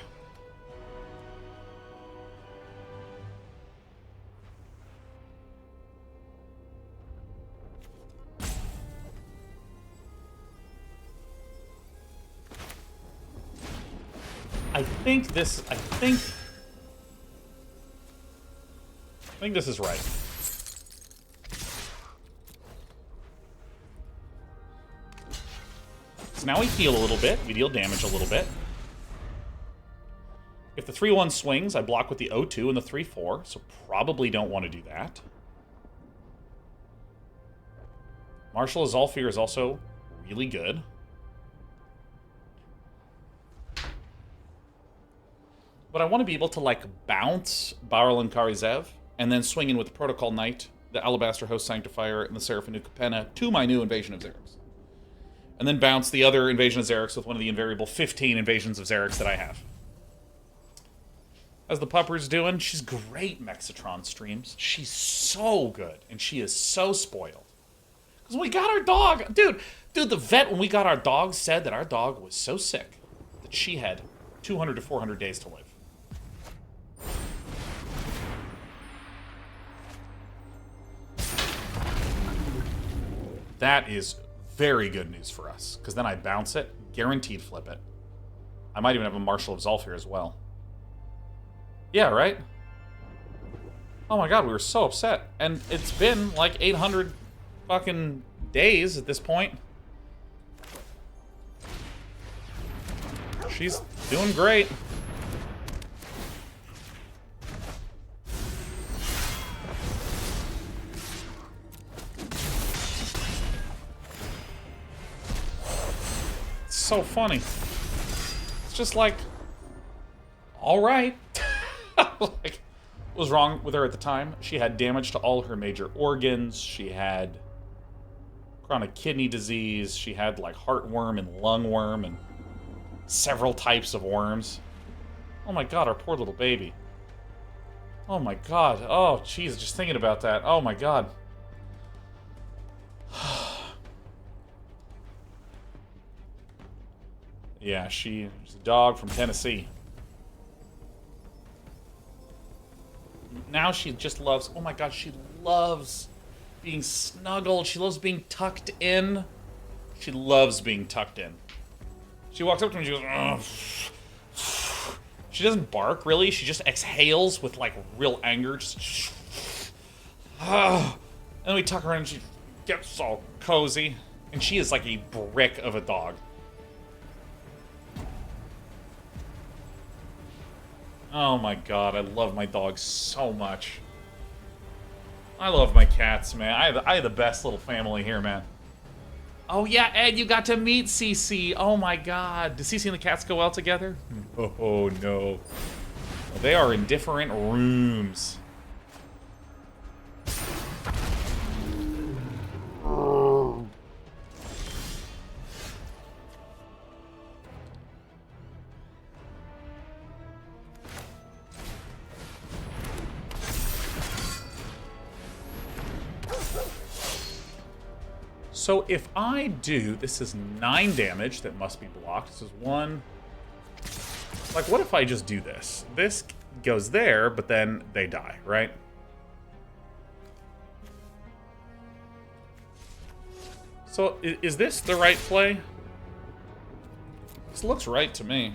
I think this is right. So now we heal a little bit. We deal damage a little bit. If the 3-1 swings, I block with the 0-2 and the 3-4, so probably don't want to do that. Marshal of Zalfir is also really good. But I want to be able to, like, bounce Barrel and Karizev, and then swing in with the Protocol Knight, the Alabaster Host Sanctifier, and the Seraphinu Capenna to my new Invasion of Xerex. And then bounce the other Invasion of Xerex with one of the invariable 15 Invasions of Xerex that I have. How's the Pupper's doing? She's great Mexitron streams. She's so good, and she is so spoiled. Because when we got our dog... Dude, the vet, when we got our dog, said that our dog was so sick that she had 200 to 400 days to live. That is very good news for us, because then I bounce it, guaranteed flip it. I might even have a Marshal of Zalfir as well. Yeah, right? Oh my god, we were so upset. And it's been like 800 fucking days at this point. She's doing great. so funny. It's just like, all right. Like, what was wrong with her at the time? She had damage to all her major organs. She had chronic kidney disease. She had like heartworm and lungworm and several types of worms. Oh my god, our poor little baby. Oh my god. Oh, jeez, just thinking about that. Oh my god. Yeah, she's a dog from Tennessee. Now she just loves, oh my god, she loves being snuggled. She loves being tucked in. She loves being tucked in. She walks up to me and she goes, ugh. She doesn't bark, really. She just exhales with, like, real anger. Just, and then we tuck her in and she gets all cozy. And she is like a brick of a dog. Oh my god, I love my dogs so much. I love my cats, man. I have the best little family here, man. Oh yeah, Ed, you got to meet Cece. Oh my god. Do Cece and the cats go well together? Oh no. They are in different rooms. So if I do, this is 9 damage that must be blocked. This is 1. Like, what if I just do this? This goes there, but then they die, right? So is this the right play? This looks right to me.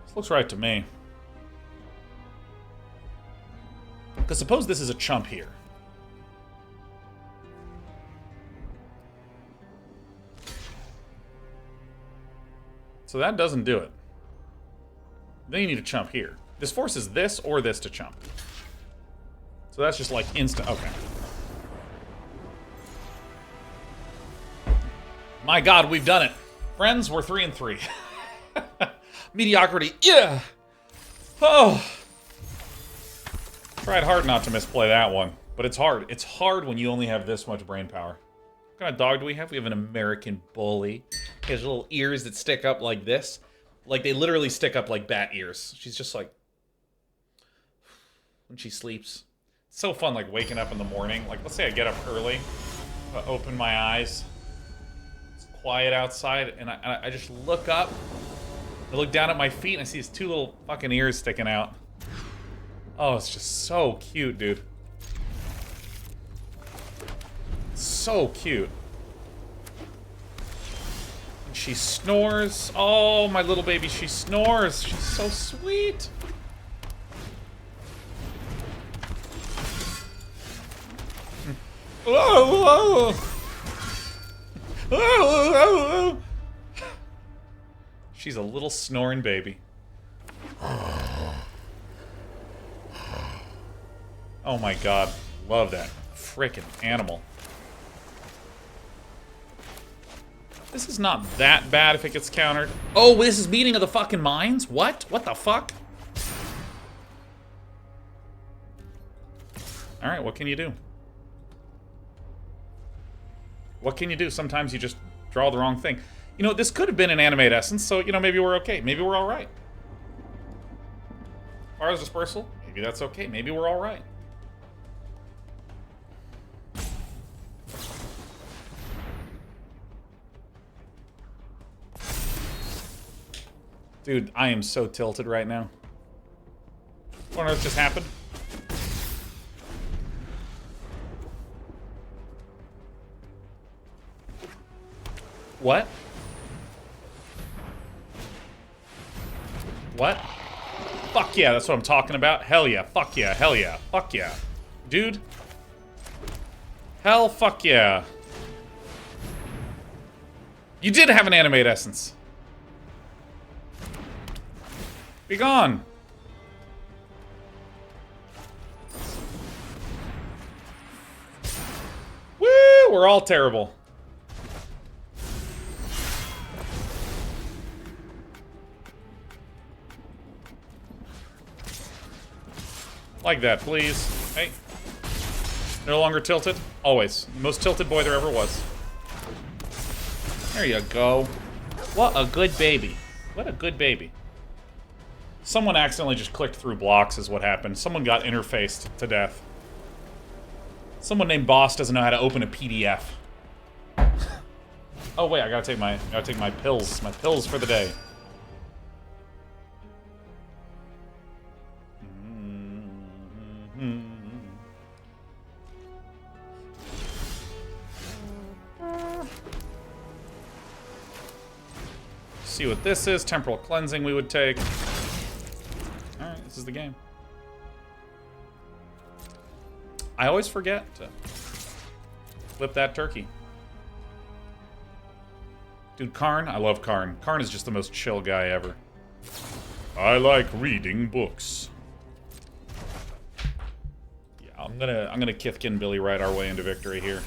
This looks right to me. Because suppose this is a chump here. So that doesn't do it. Then you need a chump here. This forces this or this to chump. So that's just like instant. Okay. My god, we've done it. Friends, we're 3 and 3. Mediocrity. Yeah. Oh. Tried hard not to misplay that one, but it's hard. It's hard when you only have this much brain power. What kind of dog do we have? We have an American Bully. He has little ears that stick up like this. Like, they literally stick up like bat ears. She's just like... when she sleeps. It's so fun, like, waking up in the morning. Like, let's say I get up early, open my eyes. It's quiet outside, and I just look up. I look down at my feet, and I see these 2 little fucking ears sticking out. Oh, it's just so cute, dude. So cute. And she snores. Oh, my little baby, she snores. She's so sweet. Whoa, whoa. Whoa, whoa. She's a little snoring baby. Oh my god, love that frickin' animal. This is not that bad if it gets countered. Oh, this is Meeting of the fucking Minds? What? What the fuck? Alright, what can you do? What can you do? Sometimes you just draw the wrong thing. You know, this could have been an Animate Essence, so, you know, maybe we're okay. Maybe we're alright. Aura's Dispersal? Maybe that's okay. Maybe we're alright. Dude, I am so tilted right now. What on earth just happened? What? What? Fuck yeah, that's what I'm talking about. Hell yeah, fuck yeah, hell yeah, fuck yeah. Dude. Hell fuck yeah. You did have an Animate Essence. Be gone. We're all terrible. Like that, please. Hey. No longer tilted? Always. Most tilted boy there ever was. There you go. What a good baby. What a good baby. Someone accidentally just clicked through blocks is what happened. Someone got interfaced to death. Someone named Boss doesn't know how to open a PDF. Oh wait, I gotta take my pills. My pills for the day. See what this is. Temporal cleansing we would take. Alright, this is the game. I always forget to flip that turkey. Dude, Karn? I love Karn. Karn is just the most chill guy ever. I like reading books. Yeah, I'm gonna Kithkin Billy ride our way into victory here.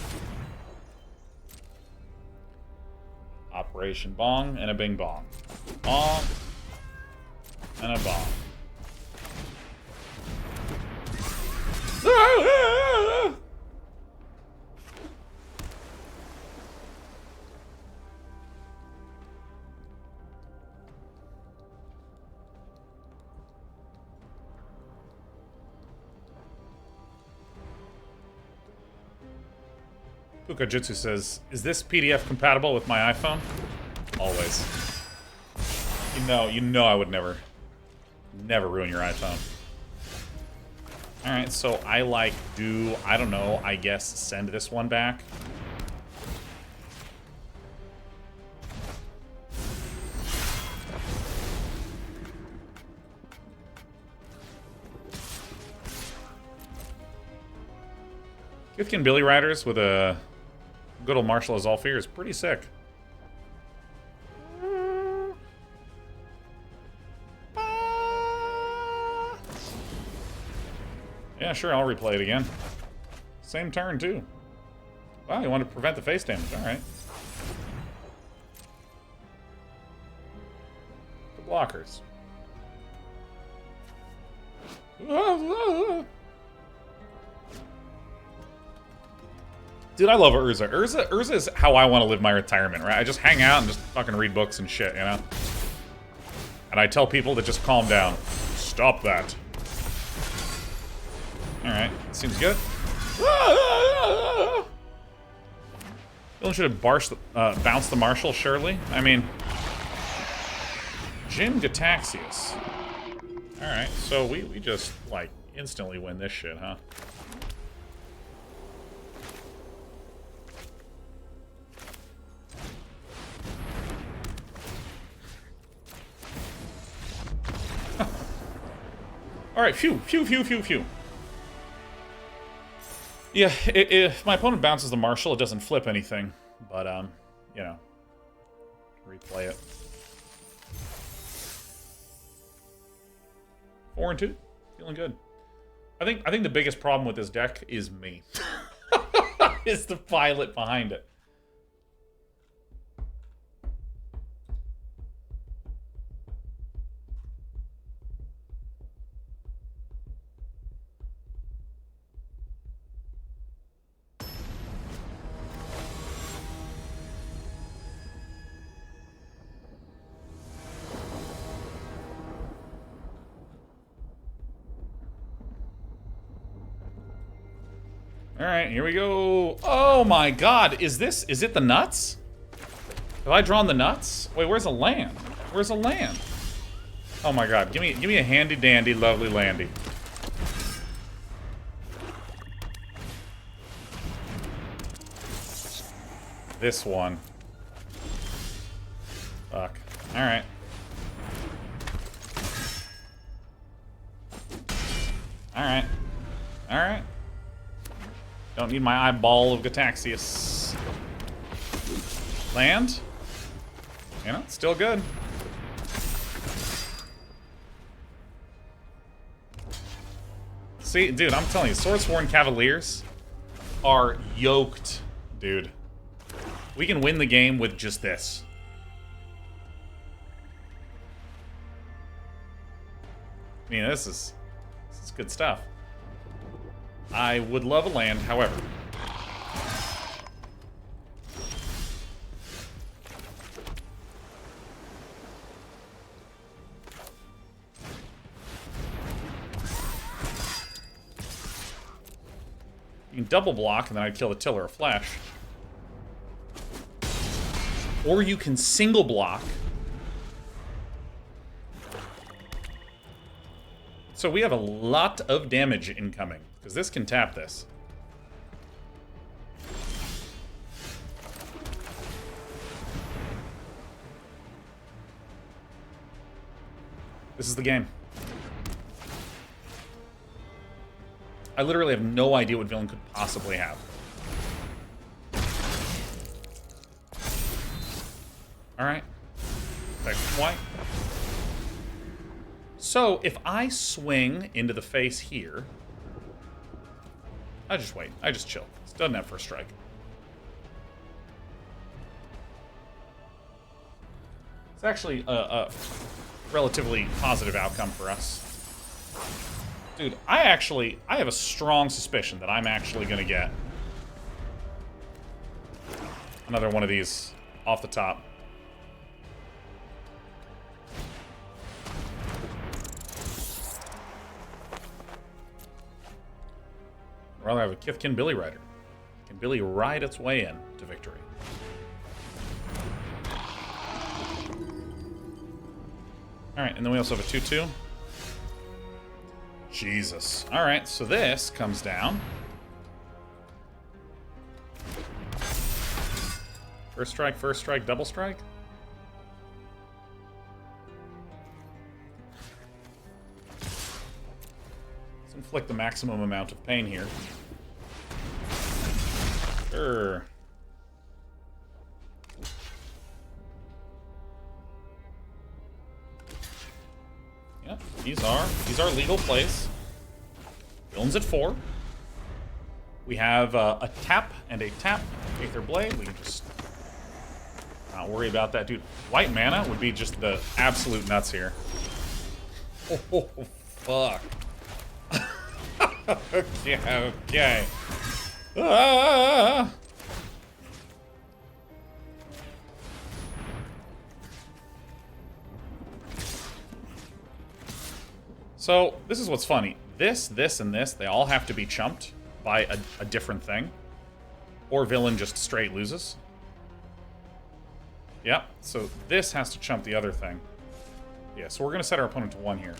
Operation Bong and a Bing Bong. Bong and a bong. Pukajutsu says, is this PDF compatible with my iPhone? Always. You know I would never ruin your iPhone. Alright, so I I don't know, I guess send this one back. Kithkin Billy Riders with a good old Marshal of Zolfir is pretty sick. Yeah, sure, I'll replay it again. Same turn, too. Wow, you want to prevent the face damage. Alright. The blockers. Dude, I love Urza. Urza is how I want to live my retirement, right? I just hang out and just fucking read books and shit, you know? And I tell people to just calm down. Stop that. Alright, seems good. Dylan should have bounced the Marshal, surely. I mean... Jim Gataxius. Alright, so we just, like, instantly win this shit, huh? Alright, phew. Yeah, if my opponent bounces the Marshal, it doesn't flip anything. But, you know, replay it. 4-2, feeling good. I think the biggest problem with this deck is me. Is the pilot behind it. Alright, here we go. Oh my god, is it the nuts? Have I drawn the nuts? Wait, where's a land? Where's a land? Oh my god, give me a handy dandy lovely landy. This one. Fuck. Alright. Alright. Alright. Don't need my eyeball of Gataxius. Land? You know, still good. See, dude, I'm telling you, Swordsworn Cavaliers are yoked Dude. We can win the game with just this. I mean, this is good stuff. I would love a land, however. You can double block, and then I'd kill the Tiller of Flash. Or you can single block. So we have a lot of damage incoming, because this can tap this. This is the game. I literally have no idea what villain could possibly have. Alright. Back to white. So, if I swing into the face here... I just wait. I just chill. It doesn't have first strike. It's actually a relatively positive outcome for us. Dude, I have a strong suspicion that I'm actually going to get another one of these off the top. I'd rather have a Kithkin Billy Rider. Can Billy ride its way in to victory? Alright, and then we also have a 2-2. Jesus. Alright, so this comes down. First strike, double strike. Let's inflict the maximum amount of pain here. Sure. Yep, these are legal plays. Villain's at 4. We have a tap and a tap. Aether Blade. We can just not worry about that, dude. White mana would be just the absolute nuts here. Oh, fuck. Okay. Ah! So, this is what's funny. This, and this, they all have to be chumped by a different thing. Or villain just straight loses. Yep, so this has to chump the other thing. Yeah, so we're going to set our opponent to 1 here.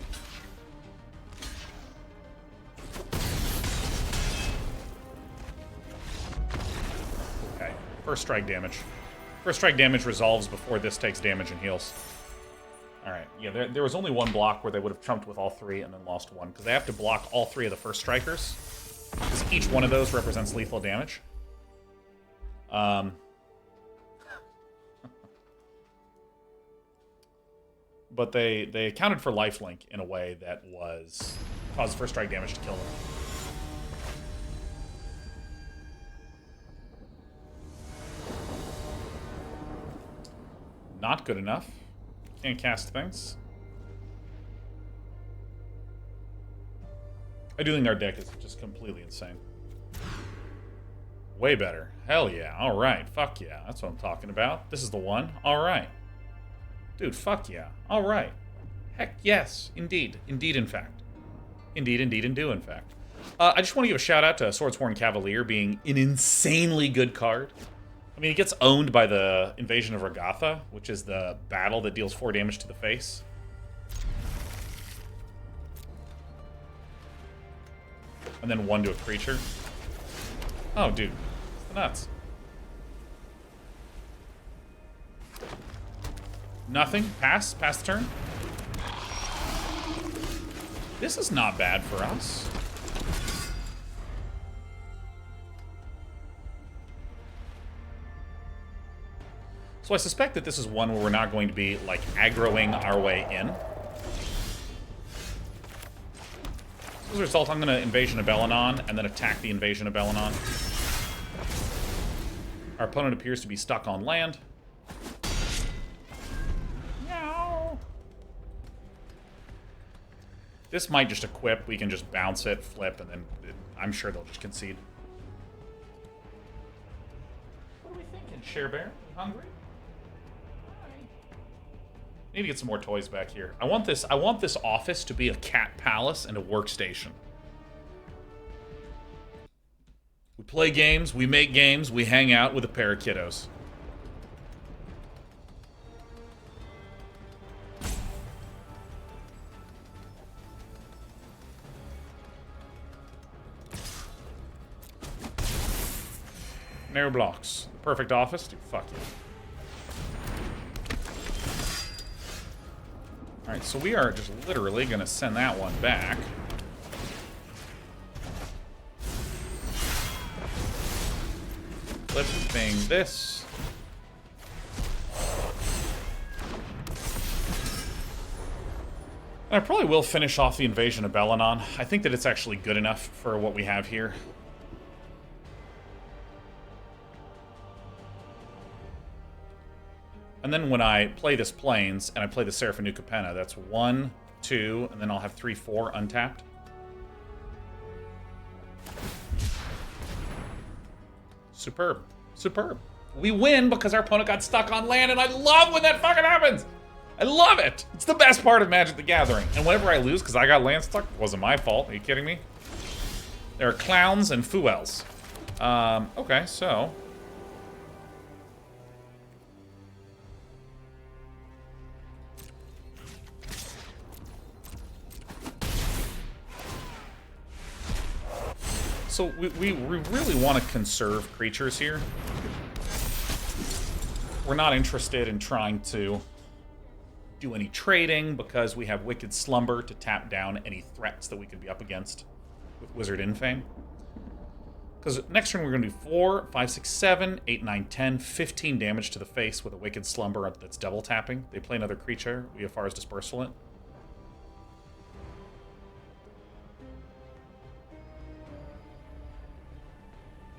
Okay, first strike damage. First strike damage resolves before this takes damage and heals. Alright, yeah, there was only one block where they would have chumped with all 3 and then lost 1, because they have to block all 3 of the first strikers, because each one of those represents lethal damage. But they accounted for lifelink in a way that caused first strike damage to kill them. Not good enough. Can't cast things. I do think our deck is just completely insane. Way better. Hell yeah. Alright. Fuck yeah. That's what I'm talking about. This is the one. Alright. Dude, fuck yeah. Alright. Heck yes. Indeed. Indeed, in fact. Indeed, indeed, and do, in fact. I just want to give a shout out to Swordsworn Cavalier being an insanely good card. I mean, it gets owned by the Invasion of Regatha, which is the battle that deals 4 damage to the face. And then 1 to a creature. Oh, dude. It's the nuts. Nothing. Pass. Pass the turn. This is not bad for us. So I suspect that this is one where we're not going to be, like, aggroing our way in. As a result, I'm going to Invasion of Belenon and then attack the Invasion of Belenon. Our opponent appears to be stuck on land. No. This might just equip. We can just bounce it, flip, and then I'm sure they'll just concede. What are we thinking, Share Bear? Hungry? Need to get some more toys back here. I want this office to be a cat palace and a workstation. We play games, we make games, we hang out with a pair of kiddos. Narrow blocks. Perfect office? Dude, fuck you. Alright, so we are just literally going to send that one back. Flipping this. And I probably will finish off the Invasion of Belenon. I think that it's actually good enough for what we have here. And then when I play this Plains, and I play the Seraphim New Capenna, that's 1, 2, and then I'll have 3, 4 untapped. Superb. Superb. We win because our opponent got stuck on land, and I love when that fucking happens! I love it! It's the best part of Magic the Gathering. And whenever I lose because I got land stuck, it wasn't my fault. Are you kidding me? There are clowns and fuels. Okay, so... So we really want to conserve creatures here. We're not interested in trying to do any trading because we have Wicked Slumber to tap down any threats that we could be up against with Wizard Infame. Because next turn we're going to do 4, 5, 6, 7, 8, 9, 10, 15 damage to the face with a Wicked Slumber that's double tapping. They play another creature. We have Far's Dispersal it.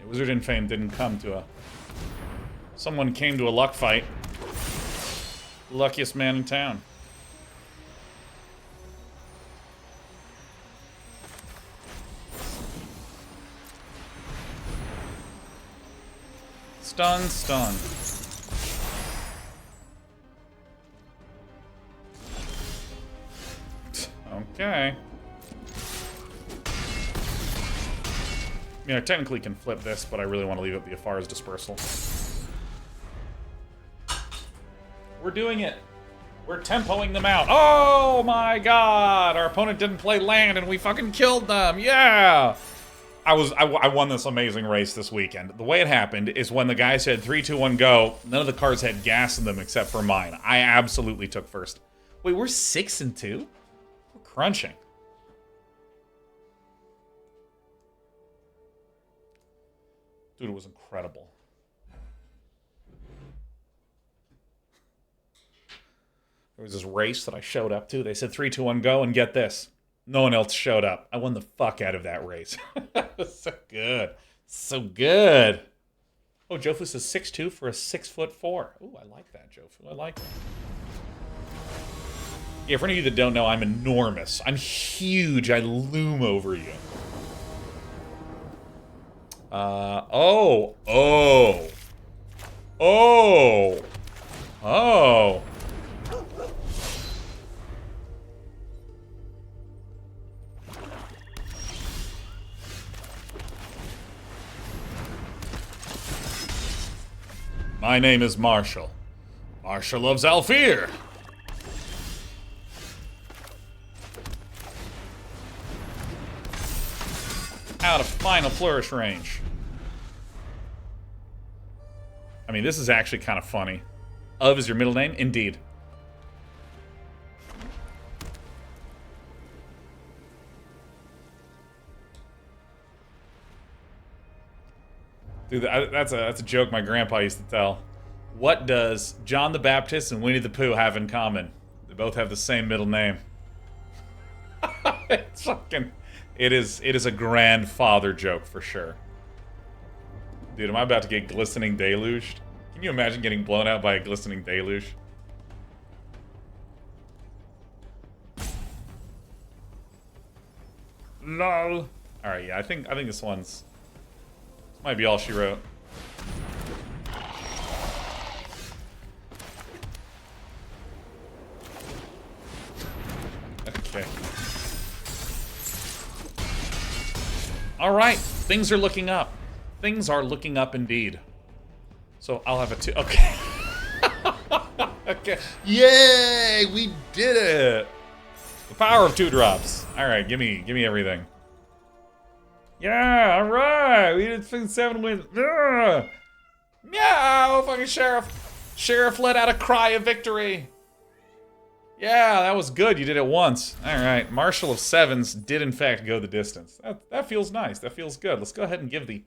Wizard Infame didn't come to a... Someone came to a luck fight. Luckiest man in town. Stun, stun. Okay. I mean, I technically can flip this, but I really want to leave it the Afar's Dispersal. We're doing it. We're tempoing them out. Oh my god! Our opponent didn't play land and we fucking killed them. Yeah! I won this amazing race this weekend. The way it happened is when the guy said 3, 2, 1, go, none of the cards had gas in them except for mine. I absolutely took first. Wait, we're 6 and 2? We're crunching. Dude, it was incredible. There was this race that I showed up to. They said 3, 2, 1, go, and get this. No one else showed up. I won the fuck out of that race. It was so good. So good. Oh, Jofu says 6'2" for a 6'4". Ooh, I like that, Jofu. I like that. Yeah, for any of you that don't know, I'm enormous. I'm huge. I loom over you. Oh. My name is Marshall. Marshall of Zalfir. Out of Final Flourish range. I mean, this is actually kind of funny. Of is your middle name? Indeed. Dude, that's a joke my grandpa used to tell. What does John the Baptist and Winnie the Pooh have in common? They both have the same middle name. It's fucking... It is a grandfather joke for sure. Dude, am I about to get glistening deluged? Can you imagine getting blown out by a glistening deluge? Lol. Alright, yeah, I think this one's... This might be all she wrote. Okay. Alright, things are looking up. Things are looking up indeed. So I'll have a 2. Okay. Okay. Yay! We did it! The power of 2 drops. Alright, give me everything. Yeah, alright! We did 7 wins. Ugh. Yeah, fucking Sheriff. Sheriff let out a cry of victory. Yeah, that was good. You did it once. Alright, Marshal of Sevens did in fact go the distance. That feels nice. That feels good. Let's go ahead and give the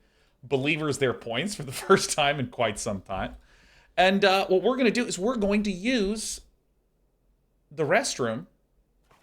believers their points for the first time in quite some time. And what we're going to do is we're going to use the restroom